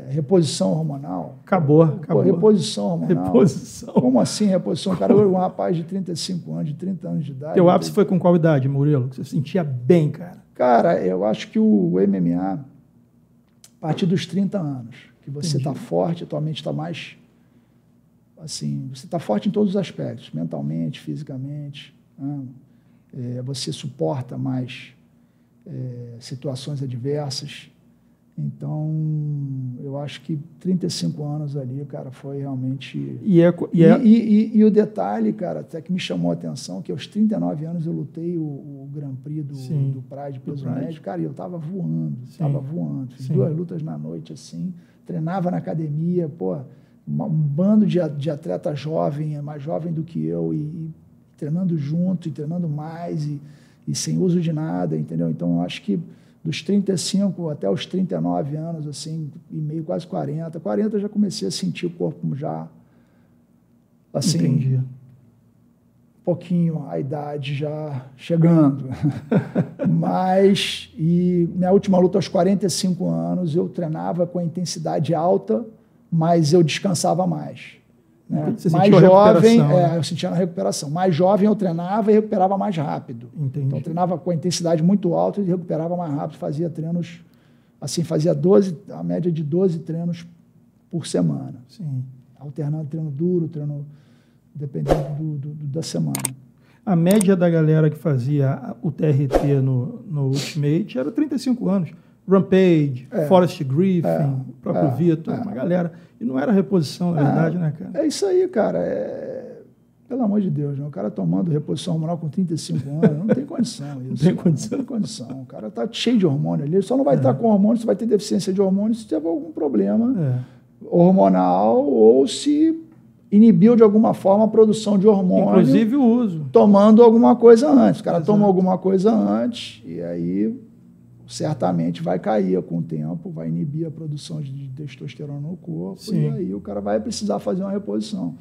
reposição hormonal. Acabou. Reposição hormonal. Reposição. Como assim reposição? Cara, um rapaz de 35 anos, de 30 anos de idade... Teu ápice foi com qual idade, Murilo? Você sentia bem, cara? Cara, eu acho que o MMA, a partir dos 30 anos, que você está forte, atualmente está mais... Assim, você está forte em todos os aspectos, mentalmente, fisicamente, né? Você suporta mais situações adversas. Então, eu acho que 35 anos ali, cara, foi realmente... E o detalhe, cara, até que me chamou a atenção, que aos 39 anos eu lutei o Grand Prix do Pride peso médio. Cara, eu estava voando. Fiz 2 lutas na noite, assim, treinava na academia, um bando de atleta jovem, mais jovem do que eu, e treinando junto, e treinando mais, e sem uso de nada, entendeu? Então, eu acho que dos 35 até os 39 anos, assim, e meio, quase 40 eu já comecei a sentir o corpo já, assim, entendi. Um pouquinho, a idade já chegando. Mas, e minha última luta aos 45 anos, eu treinava com a intensidade alta, mas eu descansava mais. Né? Você mais jovem, eu sentia na recuperação. Mais jovem eu treinava e recuperava mais rápido. Entendi. Então eu treinava com a intensidade muito alta e recuperava mais rápido. Fazia treinos, assim, a média de 12 treinos por semana. Sim. Alternando treino duro, treino dependendo da semana. A média da galera que fazia o TRT no Ultimate era 35 anos. Rampage, Forrest Griffin, o próprio Vitor, uma galera. E não era reposição, na verdade, né, cara? É isso aí, cara. Pelo amor de Deus, né? O cara tomando reposição hormonal com 35 anos, não tem condição isso. Não tem condição. O cara tá cheio de hormônio ali. Ele só não vai estar com hormônio, se vai ter deficiência de hormônio se tiver algum problema hormonal ou se inibiu de alguma forma a produção de hormônio. Inclusive o uso. Tomando alguma coisa antes. O cara tomou alguma coisa antes e aí... certamente vai cair com o tempo, vai inibir a produção de testosterona no corpo. Sim. E aí o cara vai precisar fazer uma reposição.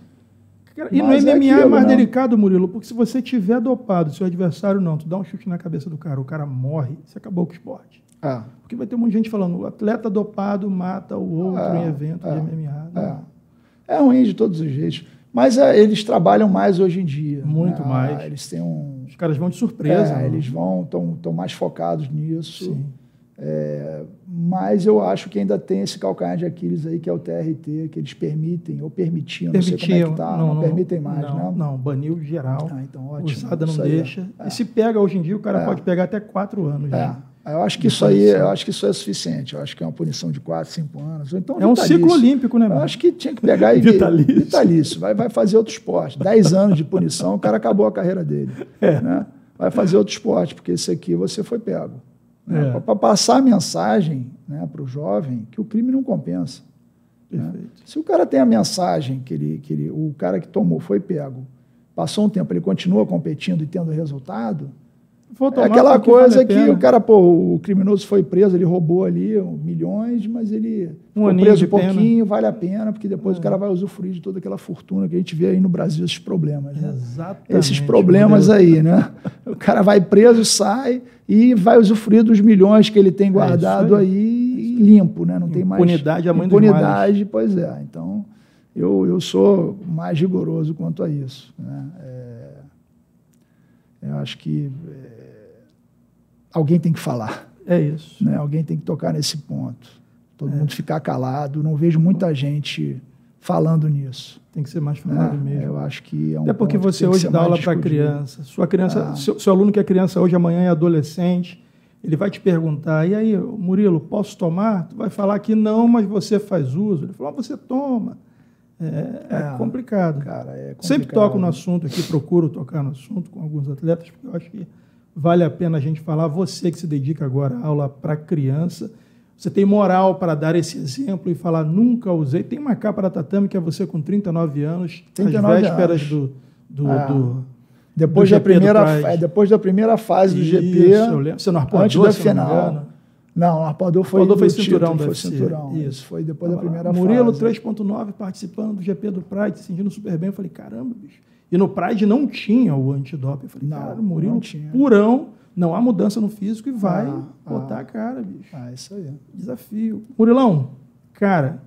E no MMA é mais delicado, Murilo, porque se você tiver dopado, seu adversário não, tu dá um chute na cabeça do cara, o cara morre, você acabou com o esporte. Porque vai ter um monte de gente falando, o atleta dopado mata o outro em evento de MMA. Né? É ruim de todos os jeitos. Mas eles trabalham mais hoje em dia. Muito mais. Eles têm Os caras vão de surpresa. Eles estão mais focados nisso. Sim. Mas eu acho que ainda tem esse calcanhar de Aquiles aí, que é o TRT, que eles permitem, ou permitiam, não sei como é que tá, não permitem mais, né? Não, baniu geral. Então ótimo. Usada não deixa. E se pega hoje em dia, o cara pode pegar até 4 anos. Eu acho que isso é suficiente. Eu acho que é uma punição de 4, 5 anos. Ou então é um ciclo olímpico, né? Eu acho que tinha que pegar e vitalício. Vai fazer outro esporte. 10 anos de punição, o cara acabou a carreira dele. Né? Vai fazer outro esporte, porque esse aqui você foi pego. Né? Para passar a mensagem, né, para o jovem que o crime não compensa. Né? Se o cara tem a mensagem que o cara que tomou foi pego, passou um tempo, ele continua competindo e tendo resultado, é aquela coisa que o cara, o criminoso foi preso, ele roubou ali milhões, mas ele ficou preso um pouquinho, vale a pena, porque depois o cara vai usufruir de toda aquela fortuna que a gente vê aí no Brasil, esses problemas. Né? Exatamente. Esses problemas aí, né? O cara vai preso, sai e vai usufruir dos milhões que ele tem guardado aí limpo, né? Não tem mais impunidade, a mãe dos males. Pois é. Então, eu sou mais rigoroso quanto a isso. Né? Eu acho que alguém tem que falar. É isso. Né? Alguém tem que tocar nesse ponto. Todo mundo ficar calado. Não vejo muita gente falando nisso. Tem que ser mais falado mesmo. Eu acho que é um até porque você hoje dá aula para criança. Sua criança, seu aluno que é criança hoje, amanhã é adolescente, ele vai te perguntar, e aí, Murilo, posso tomar? Tu vai falar que não, mas você faz uso. Ele falou, você toma. É complicado. Cara, é complicado. Sempre toco no assunto aqui, procuro tocar no assunto com alguns atletas, porque eu acho que vale a pena a gente falar. Você que se dedica agora à aula para criança, você tem moral para dar esse exemplo e falar, nunca usei. Tem uma capa da tatame que é você com 39 anos, 39 às vésperas depois da primeira fase do GP, eu lembro. Você no arpoador, antes da final. Não, o arpoador foi cinturão. Foi cinturão. Isso, foi depois da primeira Murilo, fase. Murilo 3.9 participando do GP do Pride, se sentindo super bem. Eu falei, caramba, bicho. E no Pride não tinha o antidoping. Eu falei, cara, Murilo purão, não há mudança no físico e vai botar a cara, bicho. Isso aí. Desafio. Murilão, cara,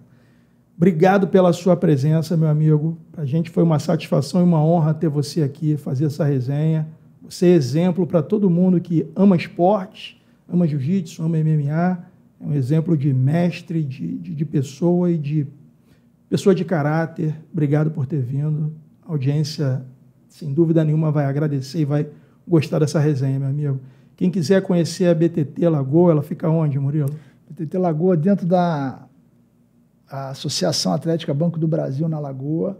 obrigado pela sua presença, meu amigo. Para a gente foi uma satisfação e uma honra ter você aqui, fazer essa resenha. Você é exemplo para todo mundo que ama esporte, ama jiu-jitsu, ama MMA. É um exemplo de mestre, de pessoa e de pessoa de caráter. Obrigado por ter vindo. A audiência, sem dúvida nenhuma, vai agradecer e vai gostar dessa resenha, meu amigo. Quem quiser conhecer a BTT Lagoa, ela fica onde, Murilo? BTT Lagoa, dentro da Associação Atlética Banco do Brasil, na Lagoa.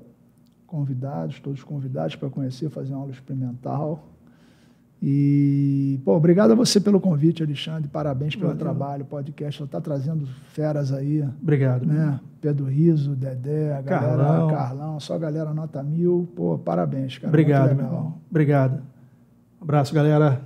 Todos convidados para conhecer, fazer uma aula experimental. E, obrigado a você pelo convite, Alexandre. Parabéns pelo trabalho, o podcast. Está trazendo feras aí. Obrigado. Né? Pedro Riso, Dedé, a galera, Carlão, só a galera nota 1000. Parabéns, cara. Obrigado, meu irmão. Obrigado. Um abraço, galera.